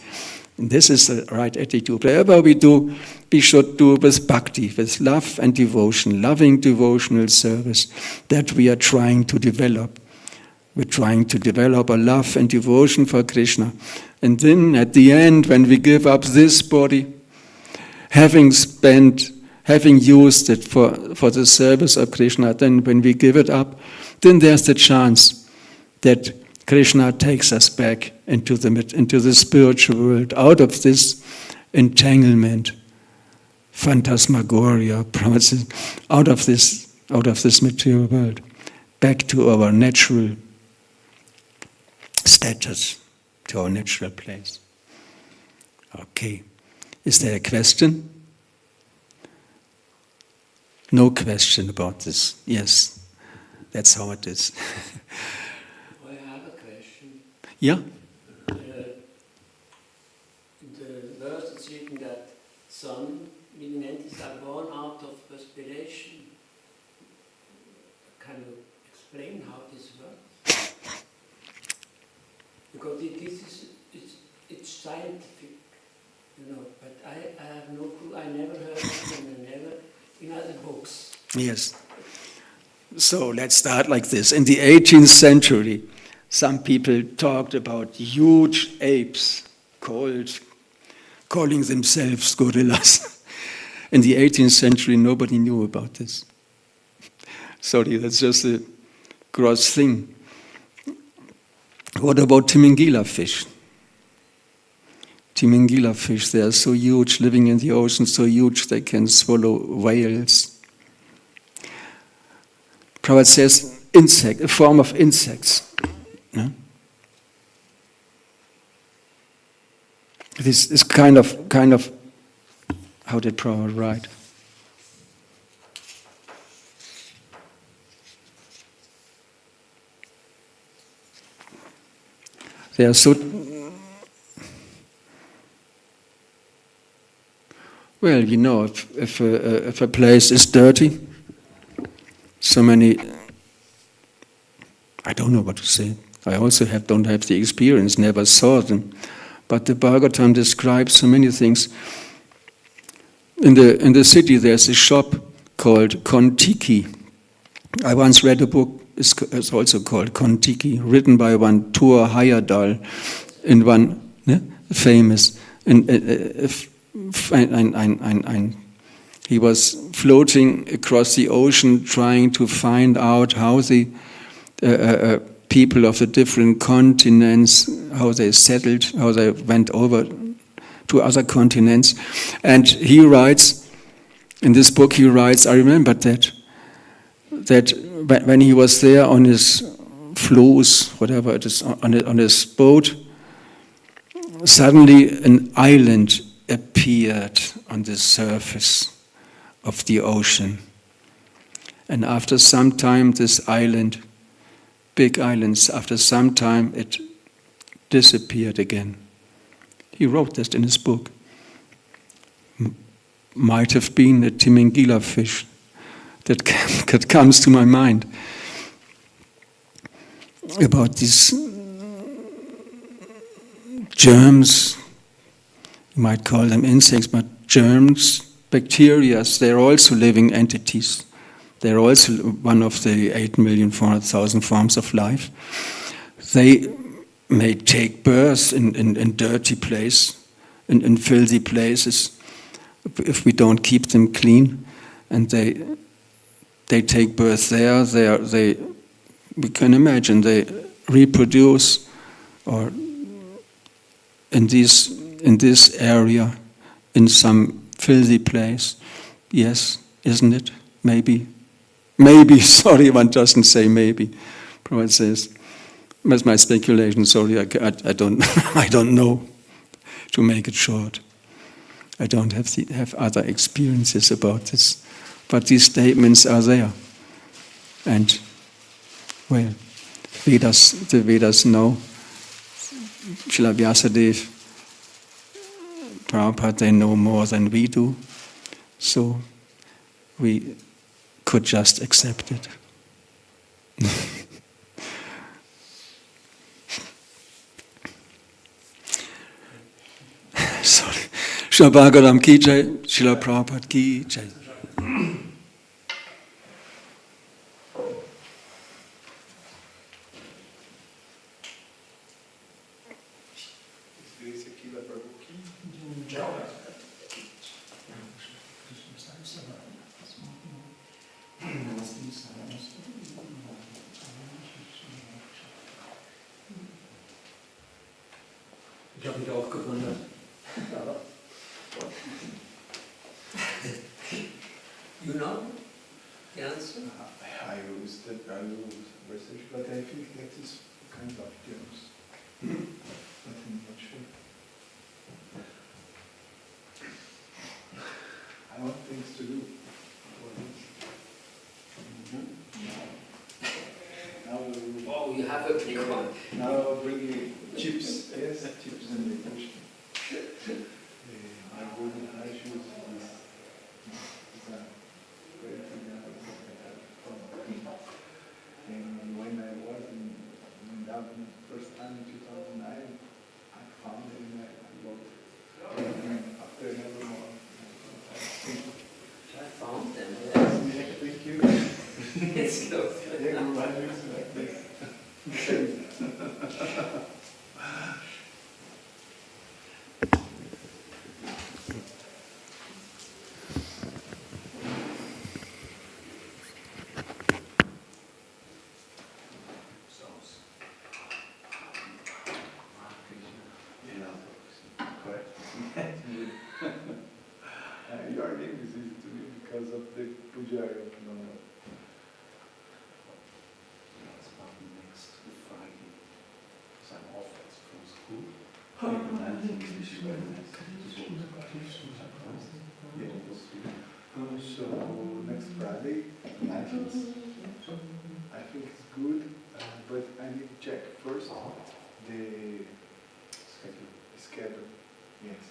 And this is the right attitude. Whatever we do, we should do with bhakti, with love and devotion, loving devotional service that we are trying to develop. We're trying to develop a love and devotion for Krishna. And then at the end, when we give up this body, having used it for the service of Krishna, then when we give it up, then there's the chance that Krishna takes us back into the spiritual world, out of this entanglement, phantasmagoria, out of this material world, back to our natural status, to our natural place. Okay. Is there a question? No question about this. Yes, that's how it is. I have a question. Yeah? The verse is written that sun, meaning entities, are born out of perspiration. Can you explain how this works? Because it's scientific, but I have no clue. I never heard it and never in other books. Yes. So let's start like this. In the 18th century, some people talked about huge apes calling themselves gorillas. In the 18th century, nobody knew about this. Sorry, that's just a gross thing. What about Timingila fish? Timingila fish, they are so huge, living in the ocean, so huge they can swallow whales. Prabhupada says insect, a form of insects. No? This is kind of, how did Prabhupada write? They are so... Well, if a place is dirty, so many... I don't know what to say. I also don't have the experience, never saw them. But the Bhagavatam describes so many things. In the city there's a shop called Kontiki. I once read a book, it's also called Kontiki, written by one Thor Heyerdahl, in one famous... he was floating across the ocean trying to find out how the people of the different continents, how they settled, how they went over to other continents. And he writes, in this book he writes, I remembered that when he was there on his floes, whatever it is, on his boat, suddenly an island appeared on the surface of the ocean. And after some time, this island, big islands, after some time it disappeared again. He wrote this in his book. Might have been a Timingila fish that comes to my mind about these germs. You might call them insects, but germs, bacteria, they're also living entities. They're also one of the 8,400,000 forms of life. They may take birth in dirty places, in filthy places, if we don't keep them clean. and they take birth there. We can imagine they reproduce, or in this area, in some filthy place. Yes, isn't it? Maybe. Sorry, one doesn't say maybe. Prabhupada says, that's my speculation. Sorry, I don't I don't know. To make it short, I don't have other experiences about this, but these statements are there, and well, the Vedas know. Srila Vyasadeva, Prabhupada, they know more than we do, so we could just accept it. Sorry. Srila Bhagavatam ki jai, Srila Prabhupada ki jai. Ich habe mich auch gewundert. You know the answer? I use research, but I think that is kind of terms. But I'm not sure. I want things to do. Now Oh, you have a big one. now I'll bring you chips. Yes, chips and the question. My golden high shoes is a very good and when I was in Dublin first time in 2009, I found it and I bought it. And after nevermore. I found them, yes. Thank you. It's good. Yeah, good values like this. Your name is easy to me because of the Pujari of Nanda. It's about next Friday, because I'm off from school. Maybe 19th is very nice. So next Friday, 19th. I think it's good, but I need to check first the schedule. Yes.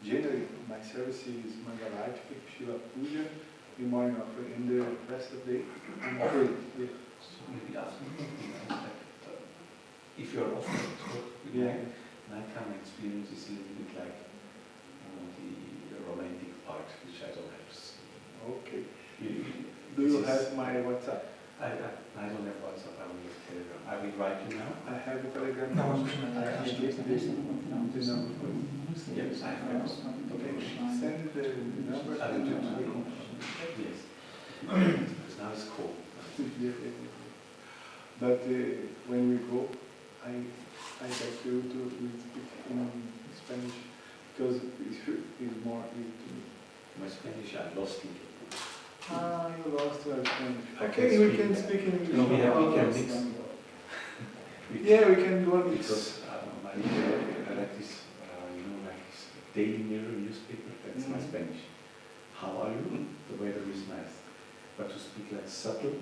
Generally, my service is Mangalarti, Shila Puja, the morning offering, and the rest of the day I'm free. Yeah. So maybe afternoon, if you're off from school, Yeah. nighttime experience is a little bit like the romantic part, which I don't have. Okay. You- Do you have my WhatsApp? I don't have WhatsApp, I will have Telegram. I will write you now. I have a Telegram. I can give the number for you. Yes, I have. Okay. Send the number. I will do it. Yes. Because now it's cold. But when we go, I beg you to speak in Spanish because it's more easy to me. My Spanish, I lost it. You lost your Spanish. I Okay, can we speak. can speak in English. No, we can mix. Yeah, we can do a mix. Because I like this, like this Daily Mirror newspaper, that's my Spanish. How are you? The weather is nice. But to speak like subtle,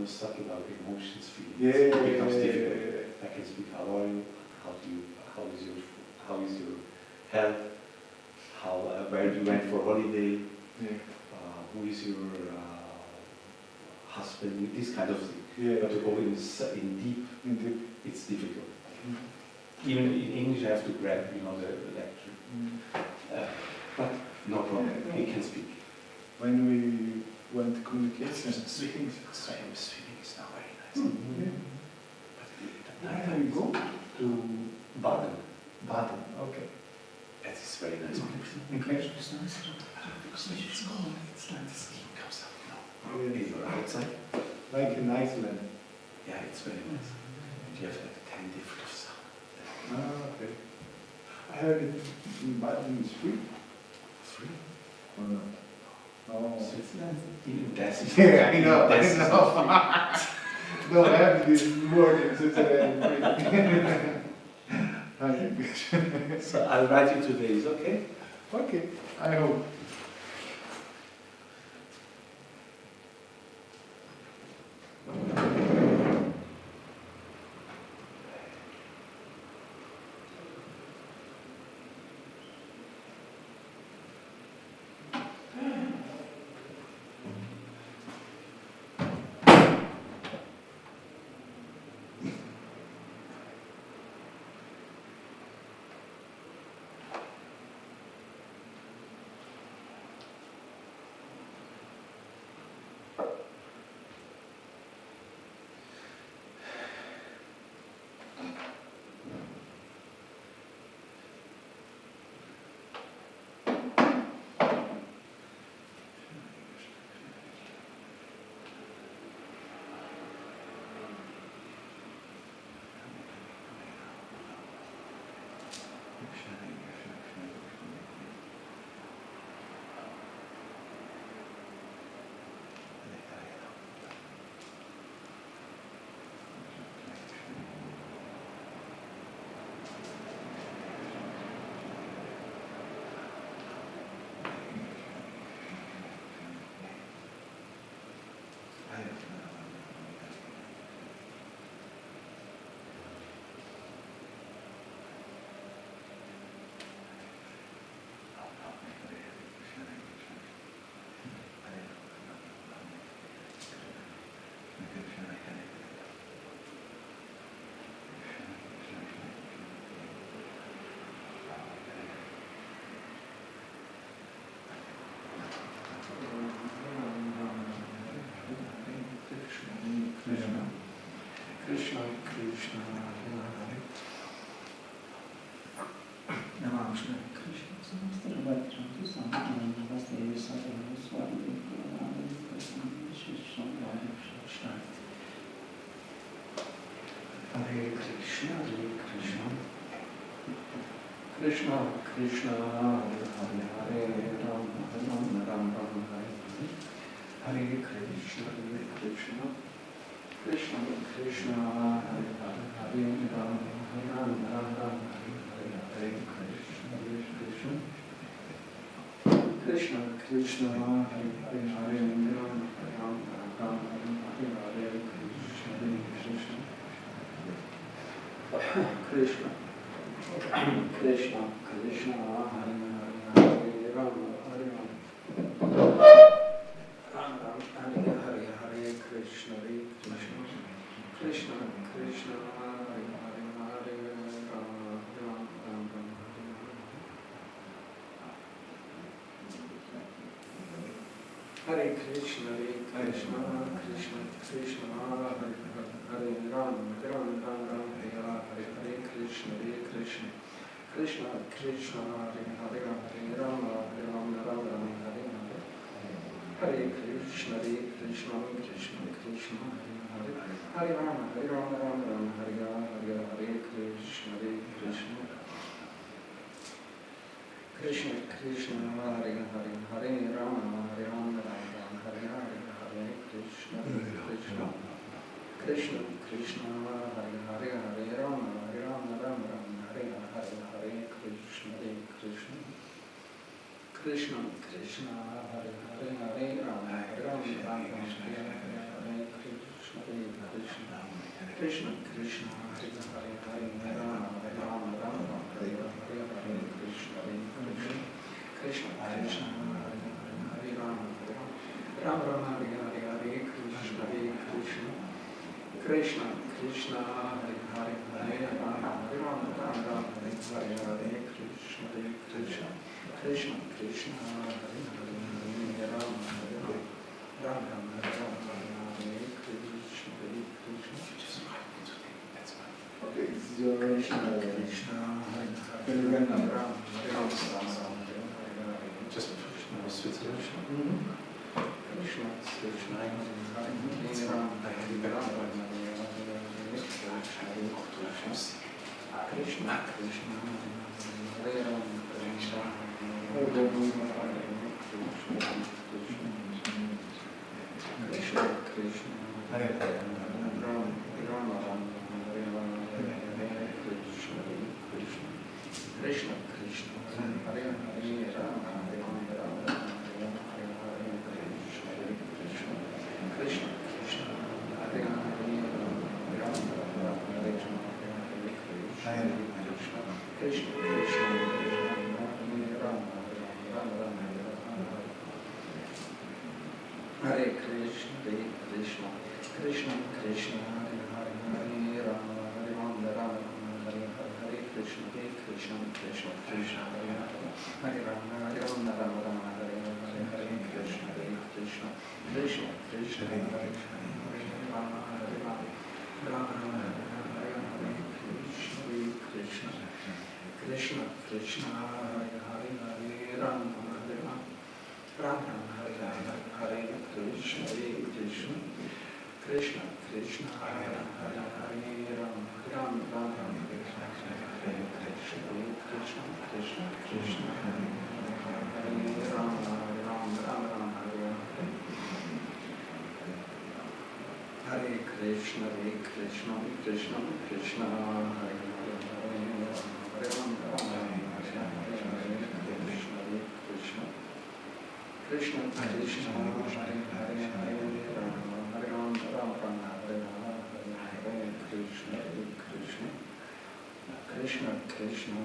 subtle about emotions, feelings, Yeah, it becomes yeah, difficult. yeah. I can speak how are you, how is your health, where you went for holiday, who is your husband, this kind of thing. Yeah. But to go in deep, Indeed. it's difficult. Even in English, I have to grab, the lecture. But no problem, we can speak. When we went to communication, Swimming is now very nice. Where have you go? To Baden. Baden. Okay. That is very nice. Okay. It's Iceland, the skin comes up, Yes. in your outside. Like in Iceland. Yeah, it's very nice. And you have like 10 different sound. Ah, okay. I heard it but it's free. Free. Or not? Oh. Switzerland, even that is. Yeah, I know, that's I know. Don't have this word in Switzerland free. Okay. So I'll write you today, is okay? Okay, I hope. Krishna, Krishna, Hare. Namaste Krishna, Samastha Bhakti, Samastha Namaste, Sadhana, Swami, Guru, Krishna, Krishna, Krishna. Hare Krishna, Hare Krishna. Krishna, Krishna, Hare Hare, Hare Rama, Rama, Rama, Hare Hare. Hare Krishna, Hare Krishna. Krishna, Krishna, Hare Hare, Hare Rama, Rama, Rama, Hare Hare, Hare Krishna, Hare Krishna. Krishna, Krishna, Hare Hare, Hare Rama, Rama, Rama, Hare Hare, Krishna, Hare Krishna. Krishna, Krishna, Krishna, Hare Hare, Hare Rama, Hare Rama. Ram Ram, Hare Hare, Hare Krishna, Hare Krishna, Krishna Krishna, Hare Hare, Hare Rama, Ram Ram, Hare Krishna, Hare Krishna, Krishna Krishna, Hare Hare, Hare Rama, Ram Ram, Hare Hare, Hare Krishna, Hare Krishna, Krishna Krishna, Hare Hare, Hare Rama, Ram Ram, Hare Hare. Hare Krishna, Hare Krishna, Krishna Krishna, Hare Hare, Hare Rama, Rama Rama, Hare Hare, Hare Krishna, Hare Krishna, Krishna Krishna, Hare Hare, Hare Rama, Rama Rama, Hare Hare, Hare Krishna, Hare Krishna, Krishna Krishna, Hare Hare, Hare Rama, Rama Rama, Hare Hare, Hare Krishna, Hare Krishna. Krishna, Krishna, Hare Hare, Hare Rama, Rama Rama, Hare Hare, Krishna, Hare Krishna, Krishna, Krishna, Hare Hare, Hare Rama, Rama Rama, Hare Hare, Hare Krishna, Hare Krishna, Krishna, Krishna, Hare Hare, Rama, Rama Rama, Hare Hare, Hare Krishna, Hare Krishna, Krishna, Krishna, Hare Hare, Hare Rama, Rama Rama, Hare Hare, Hare Krishna, Hare Krishna. Krishna, Krishna, Hare Hare, Hare Rama, Rama Rama, Hare Hare, Krishna, Hare Krishna. Just write me today, that's fine. Okay, it's your Krishna, Krishna, Hare Hare, Rama Rama, Hare Rama, Rama Rama, Hare Hare. Just Switzerland. Krishna, Krishna,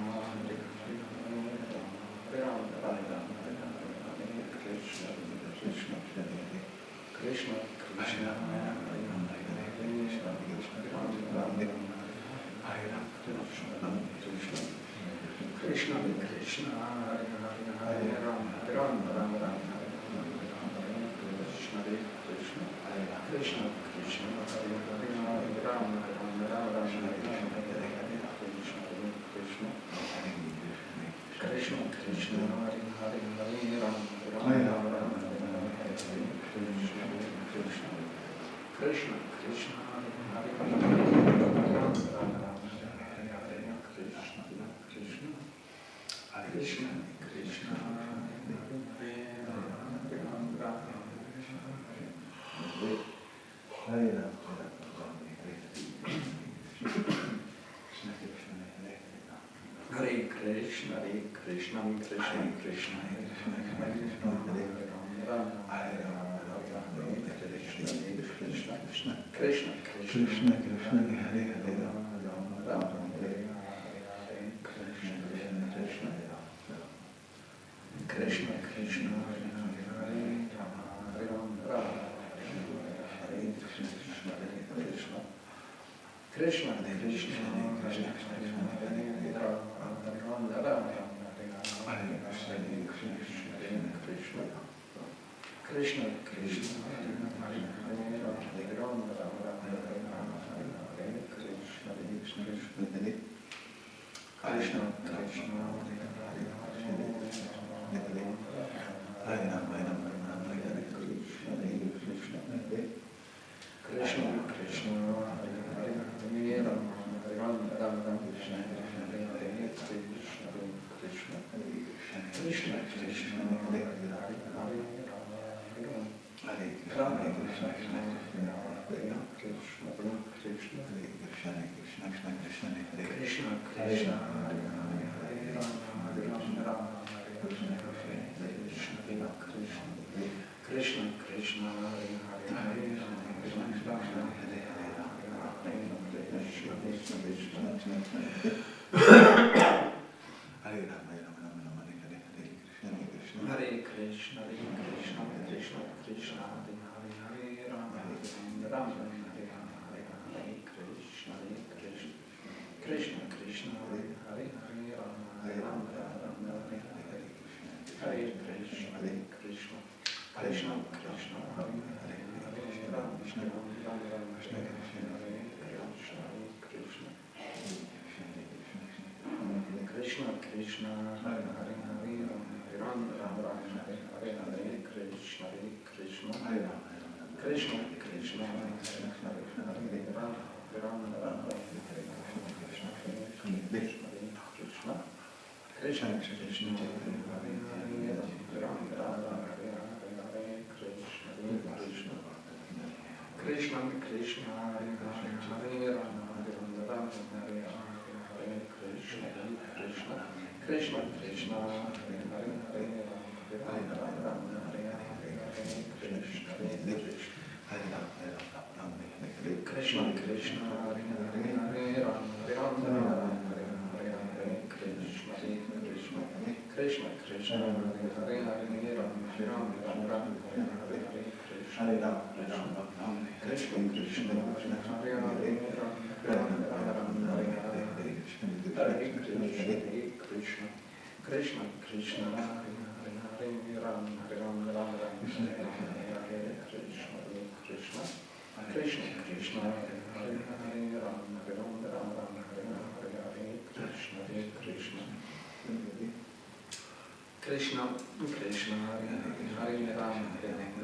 Krishna Krishna Hare Hare Hare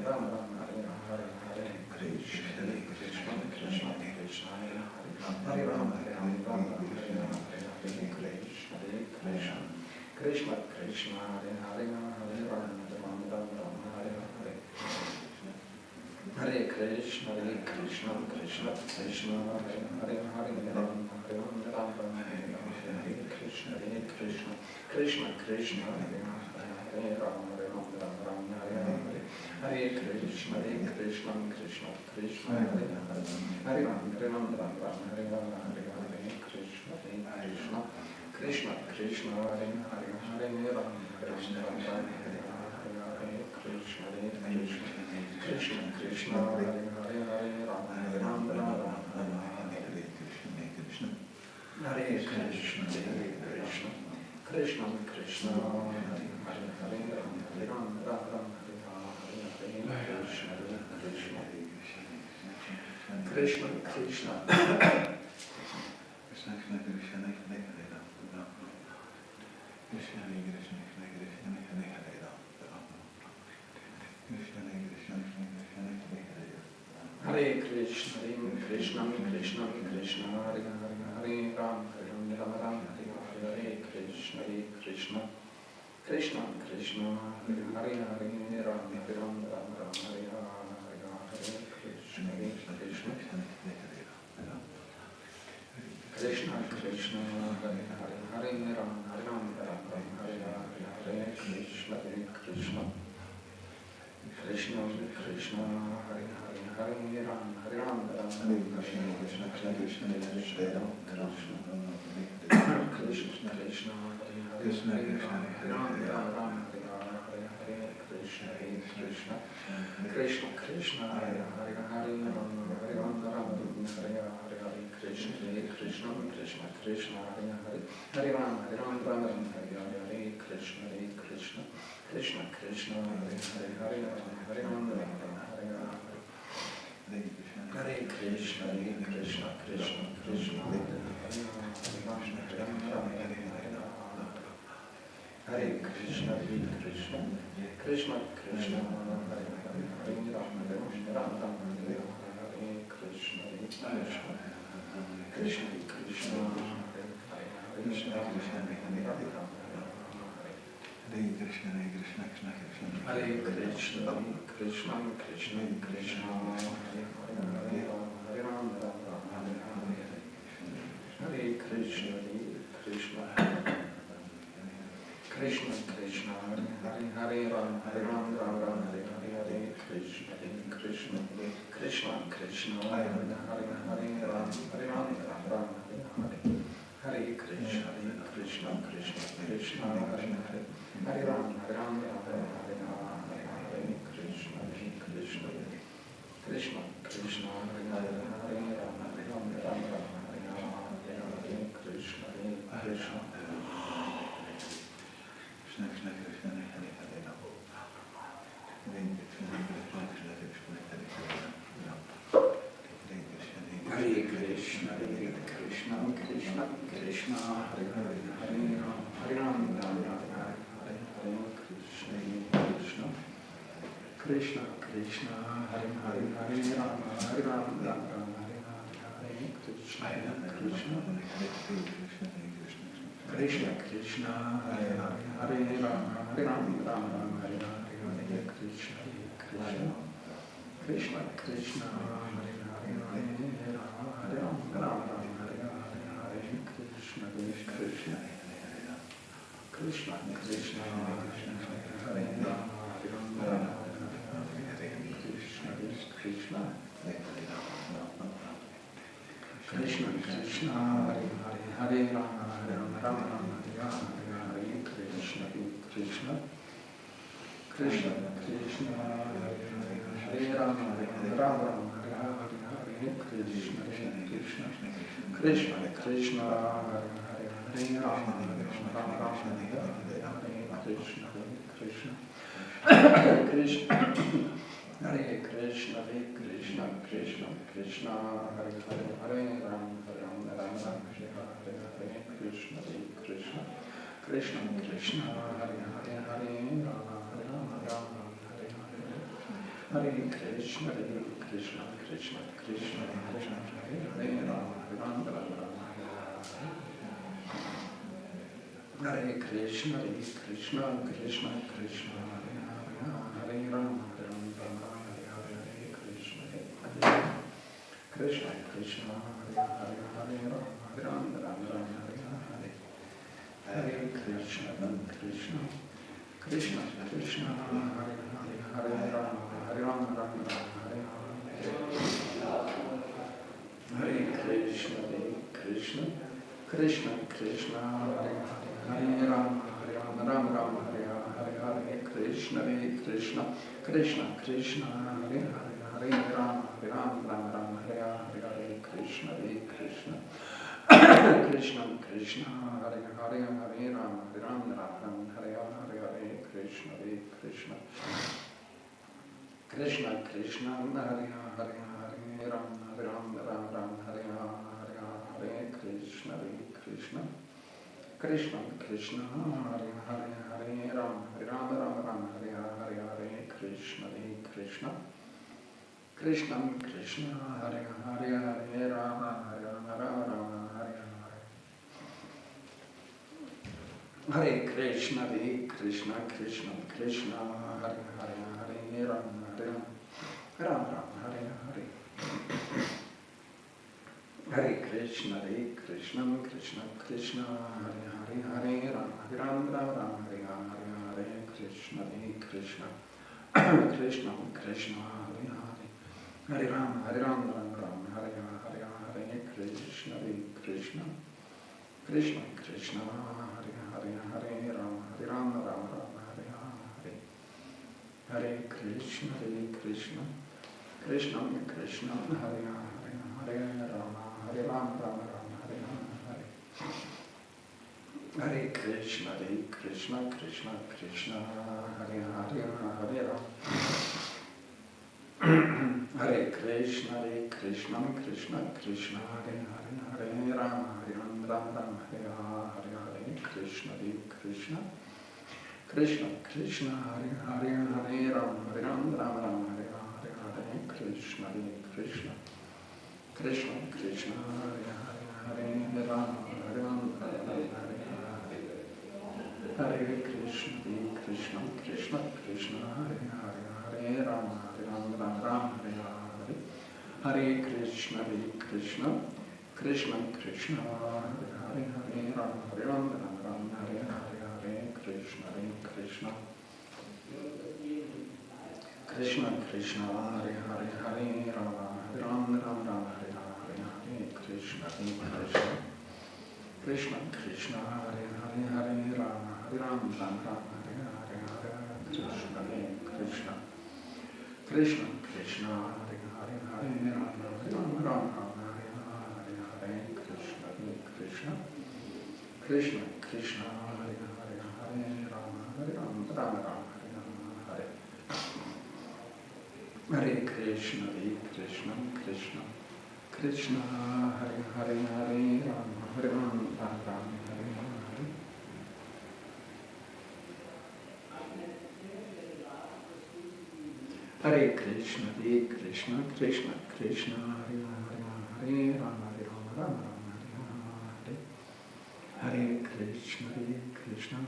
Rama Hare Rama Hare Hare Krishna Krishna Krishna Krishna Hare Hare Hare Rama Hare Hare Krishna Krishna Krishna Hare Hare Rama Hare Hare Krishna Krishna Krishna Hare Hare Rama Hare Hare Krishna Krishna Krishna Hare Hare Krishna Krishna Krishna Hare Hare Ram Hare Ram Ram Ram Hare Krishna Krishna Krishna Krishna Hare Hare Ram Hare Ram Ram Ram Hare Krishna Krishna Krishna Krishna Hare Hare Ram Hare Ram Ram Hare Krishna Krishna Krishna Krishna Hare Ram Hare Ram Ram Hare Krishna Krishna Krishna Krishna Hare Hare Ram Ram Ram Hare Hare Krishna Krishna Krishna Krishna Hare Hare Ram Ram Ram Hare Krishna Krishna Krishna Krishna Hare Ram Ram Ram Hare Hare Krishna Krishna Krishna Krishna Hare Ram Ram Ram Hare Hare Krishna Krishna Krishna Krishna Hare Hare Ram Ram Ram Hare Krishna Krishna Krishna Hare Hare Ram Ram Hare Krishna Hare Krishna Krishna Krishna Hare Hare Ram Ram Hare Krishna Krishna Hare Krishna Krishna Krishna Krishna Hare Hare Ram Ram Ram Hare Krishna Krishna Krishna Krishna Hare Hare Ram Ram Ram Hare Krishna Krishna Krishna Krishna Hare Hare Ram Ram Ram Hare Krishna Krishna Krishna Krishna Hare Hare Ram Ram Krishna Krishna Krishna Krishna Hare Ram Ram Hare Krishna Krishna Krishna Krishna Hare Ram Ram Hare Krishna Krishna Krishna Krishna Hare Ram Hare Krishna Krishna Krishna Krishna Hare Ram Hare Krishna Krishna Krishna Krishna Hare Krishna Krishna Krishna Krishna Hare Ram Hare Krishna Krishna Krishna Hare Krishna Krishna Krishna Krishna Hare Ram Hare Krishna Krishna Krishna Krishna Hare Ram Ram Hare Krishna Krishna Krishna Krishna Hare Ram Ram Hare Krishna Krishna Krishna Krishna Hare Ram Hare Krishna Krishna Krishna Krishna Hare Ram Hare Krishna Krishna Hare Krishna Krishna Krishna Krishna Hare Ram Hare Ram Hare Krishna Krishna Krishna Krishna Hare Hare Hare Rama Hare Rama Rama Rama Hare Hare Krishna Krishna Krishna Krishna Hare Hare Hare Rama Hare Rama Rama Rama Hare Hare Krishna Krishna Krishna Krishna Hare Hare Hare Rama Hare Rama Rama Rama Hare Hare Krishna Krishna Krishna Krishna Hare Rama Hare Rama Krishna Krishna Krishna Krishna Hare Hare Hare Rama Hare Rama Rama Rama Hare Hare Krishna Krishna Krishna Krishna Hare Rama Hare Rama Rama Hare Hare Krishna Krishna Krishna Krishna Hare Hare Rama Hare Rama Rama Hare Krishna Krishna Krishna Hare Krishna Krishna Krishna Krishna Hare Hare Hare Rama Hare Rama Rama Rama Hare Hare Krishna Krishna Krishna Krishna Hare Hare Hare Rama Hare Rama Rama Hare Hare Krishna Krishna Krishna Krishna Hare Hare Rama Hare Rama Rama Hare Krishna Krishna Krishna Krishna Hare Hare Rama Hare Rama Rama Hare Krishna Krishna Krishna Hare Hare Rama Hare Rama Rama Rama Hare Krishna Krishna Krishna Krishna Hare Hare Rama Hare Rama Rama Rama Hare Krishna Krishna Krishna Krishna Hare Hare Rama Hare Rama Rama Rama Hare Krishna Krishna Krishna Krishna Hare Hare Rama Hare Rama Rama Rama Hare Krishna Krishna Krishna Krishna Hare Hare Hare Rama Hare Rama Rama Rama Hare Krishna Krishna Krishna Krishna Hare Hare Hare Rama Hare Rama Rama Rama Hare Krishna Krishna Krishna Krishna Hare Hare Hare Rama Hare Rama Rama Rama Hare Krishna Krishna Krishna Krishna Hare Hare Hare Rama Hare Rama Rama Rama Hare Krishna Krishna Krishna Krishna Hare Hare Hare Rama Hare Rama Rama Hare Hare Krishna Krishna Krishna Krishna Hare Hare Hare Rama Hare Rama Rama Rama Hare Krishna Krishna Krishna Krishna Hare Hare Rama Hare Rama Rama Rama Hare Krishna Krishna Krishna Krishna Hare Hare Rama Hare Rama Rama Rama Hare Krishna Krishna Krishna Krishna Hare Hare Rama Hare Rama Rama Rama Hare Krishna Krishna Krishna Krishna Hare Hare Rama Hare Krishna Krishna Krishna Krishna Hare Hare Rama Hare Rama Rama Rama Hare Krishna Krishna Krishna Krishna Hare Hare Rama Hare Rama Rama Rama Hare Krishna Krishna Krishna Krishna Hare Hare Rama Hare Rama Hare Krishna Krishna Krishna Krishna Hare Hare Rama Hare Rama Rama Rama Hare Krishna Krishna Krishna Krishna Hare Hare Rama Hare Rama Rama Rama Hare Krishna Krishna Krishna Krishna Hare Hare Rama Hare Rama Rama Rama Hare Krishna Krishna Krishna Hare Hare Rama Hare Rama Rama Rama Hare Krishna Krishna Krishna Hare Hare Rama Hare Rama Rama Rama Hare Krishna Krishna Krishna Hare Hare Rama Hare Rama Rama Rama Hare Krishna Krishna Krishna Krishna Hare Hare Rama Hare Rama Rama Rama Hare Hare Krishna, Krishna Krishna, Hare Hare, Hare Rama, Rama Rama, Hare Hare. Hare Krishna, Krishna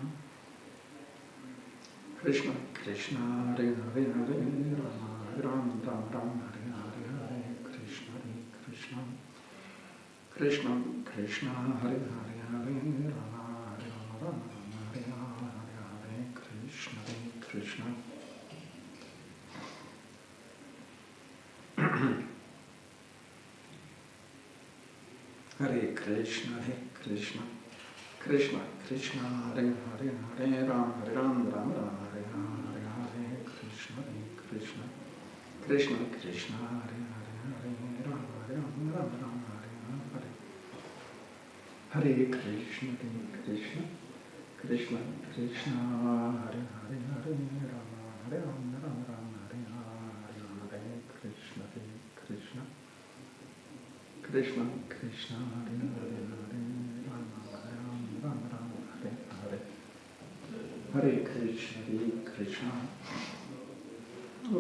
Krishna Krishna, Hare Hare, Hare Rama, Rama Rama, Hare Hare. Krishna, Krishna Krishna Krishna, Hare Hare, Hare Rama, Rama Rama, Hare Hare. Krishna, Krishna Hare Krishna, Krishna Krishna Krishna, Hare Hare, Hare Rama, Rama Rama, Hare Hare. Krishna, Krishna Krishna Krishna, Hare Hare, Hare Rama, Rama Rama, Hare Hare. Hare Krishna, Krishna Krishna Krishna, Hare Hare, Hare Rama, Rama Rama, Hare Hare. Krishna, Krishna Krishna Krishna, Hare Hare, Hare Rama, Rama Rama, Hare Hare. Hare Krishna, Krishna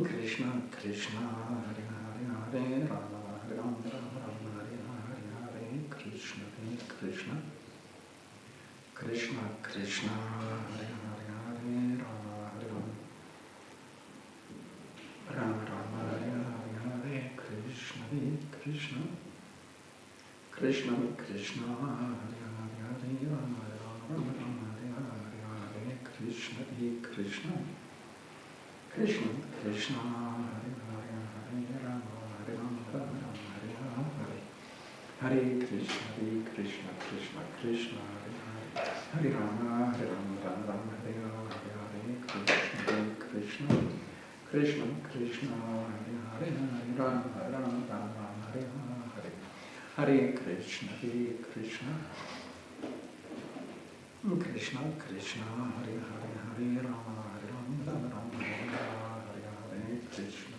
Krishna Krishna, Hare Hare, Hare Rama, Rama Rama, Hare Hare. Krishna, Krishna Krishna Krishna, Hare Hare, Hare Rama, Rama Rama, Hare Hare. Krishna, Krishna Krishna Krishna, Hare Hare, Hare Rama, Rama Rama, Hare Hare. Krishna, Krishna Krishna Krishna, Hare Hare, Hare Rama, Rama Rama, Hare Hare. Hare Krishna, Krishna Krishna Krishna, Hare Rama, Rama Rama, Hare Hare. Krishna, Krishna Krishna Krishna, Hare Hare, Hare Rama, Rama Rama, Hare Hare. Hare Krishna, Krishna Krishna Krishna, Hare Hare, Hare Rama, Rama Rama, Hare Hare. Krishna,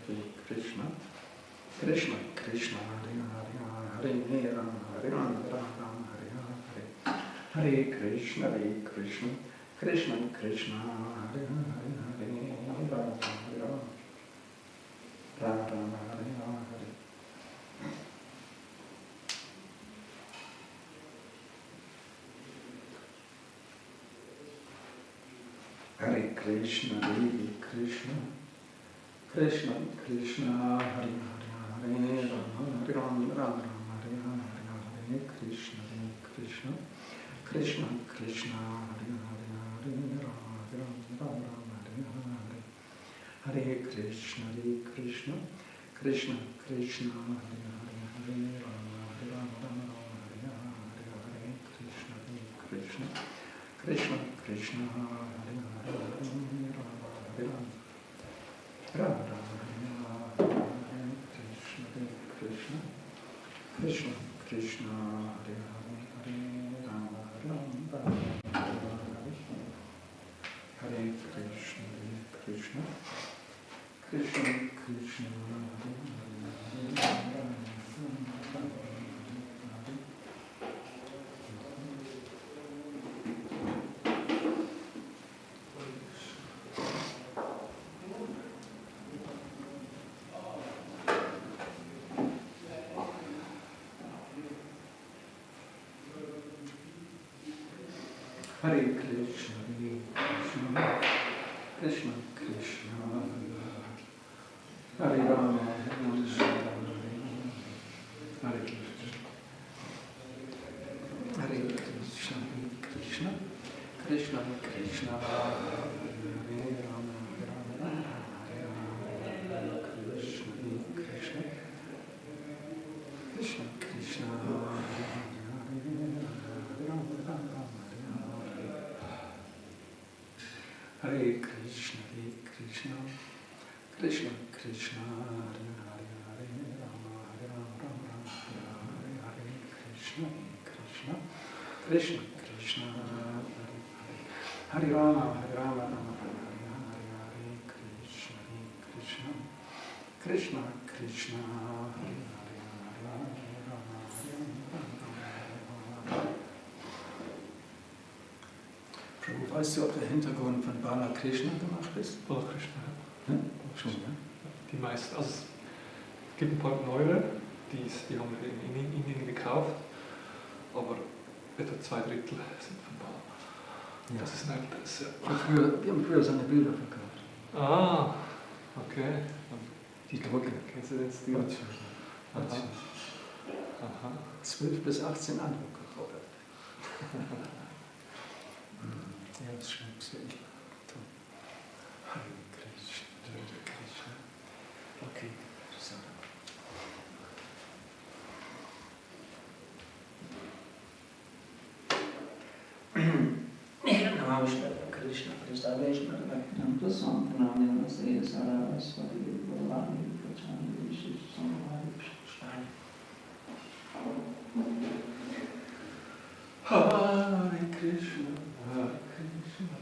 Krishna Krishna Krishna, Hare Hare, Hare Rama, Rama Rama, Hare Hare. Hare Krishna, Krishna Krishna Krishna, Hare Hare, Hare Rama, Rama Rama, Hare Hare. Hare Krishna, Krishna Krishna Krishna, Hare Hare, Hare Rama, Rama Rama, Hare Hare. Krishna, Krishna Krishna Krishna, Hare Hare, Hare Rama, Rama Rama, Hare Hare. Hare Krishna, Krishna Krishna Krishna, Hare Hare, Hare Rama, Rama Rama, Hare Hare. Krishna, Krishna Krishna Krishna, Hare Hare, Hare Rama, Rama Rama, Hare Hare. Krishna, Krishna Krishna Krishna, Hare Hare, Hare Rama, Rama Rama, Hare Hare. Krishna, Krishna Krishna Krishna, Hare Hare, Hare Rama, Rama Rama, Hare Hare Krishna, Krishna Krishna, Hare Rama, Rama Rama, Hare Krishna. Hare Krishna, Krishna Krishna Krishna, Hare Rama, Rama Rama, Hare Hare. Krishna, Krishna Krishna Krishna, Hare Rama, Rama Rama, Hare Krishna, Krishna Krishna Krishna, Hare Hare, Hare Rama, Rama Rama, Hare Hare. Krishna, Krishna Krishna Krishna, Hare Rama, Rama Rama, Hare Hare. Krishna, Krishna Krishna Krishna, Hare Hare, Hare Rama, Rama Rama. Prabhu, weißt du, ob der Hintergrund von Balakrishna gemacht ist? Balakrishna. Hm? Schon, ja? die meisten, also es gibt ein paar neuere, die haben wir in Indien gekauft, aber etwa 2 Drittel sind von da. Ja. Das ist ein Interesse. Wir haben früher seine Bilder verkauft. Ah, okay. Die Drucke. Kennst du den Stil? Aha. Aha. 12 bis 18 Andrucke, Robert. Ja, das stimmt. Hare Krishna, Hare Krishna. Okay, so. Namaste Krishna Krishna Vishnu Bhaktanam Santanam Namaste Saraswati Bhavani Prachani Vishish Samari Prashani Hare Krishna, Hare Krishna.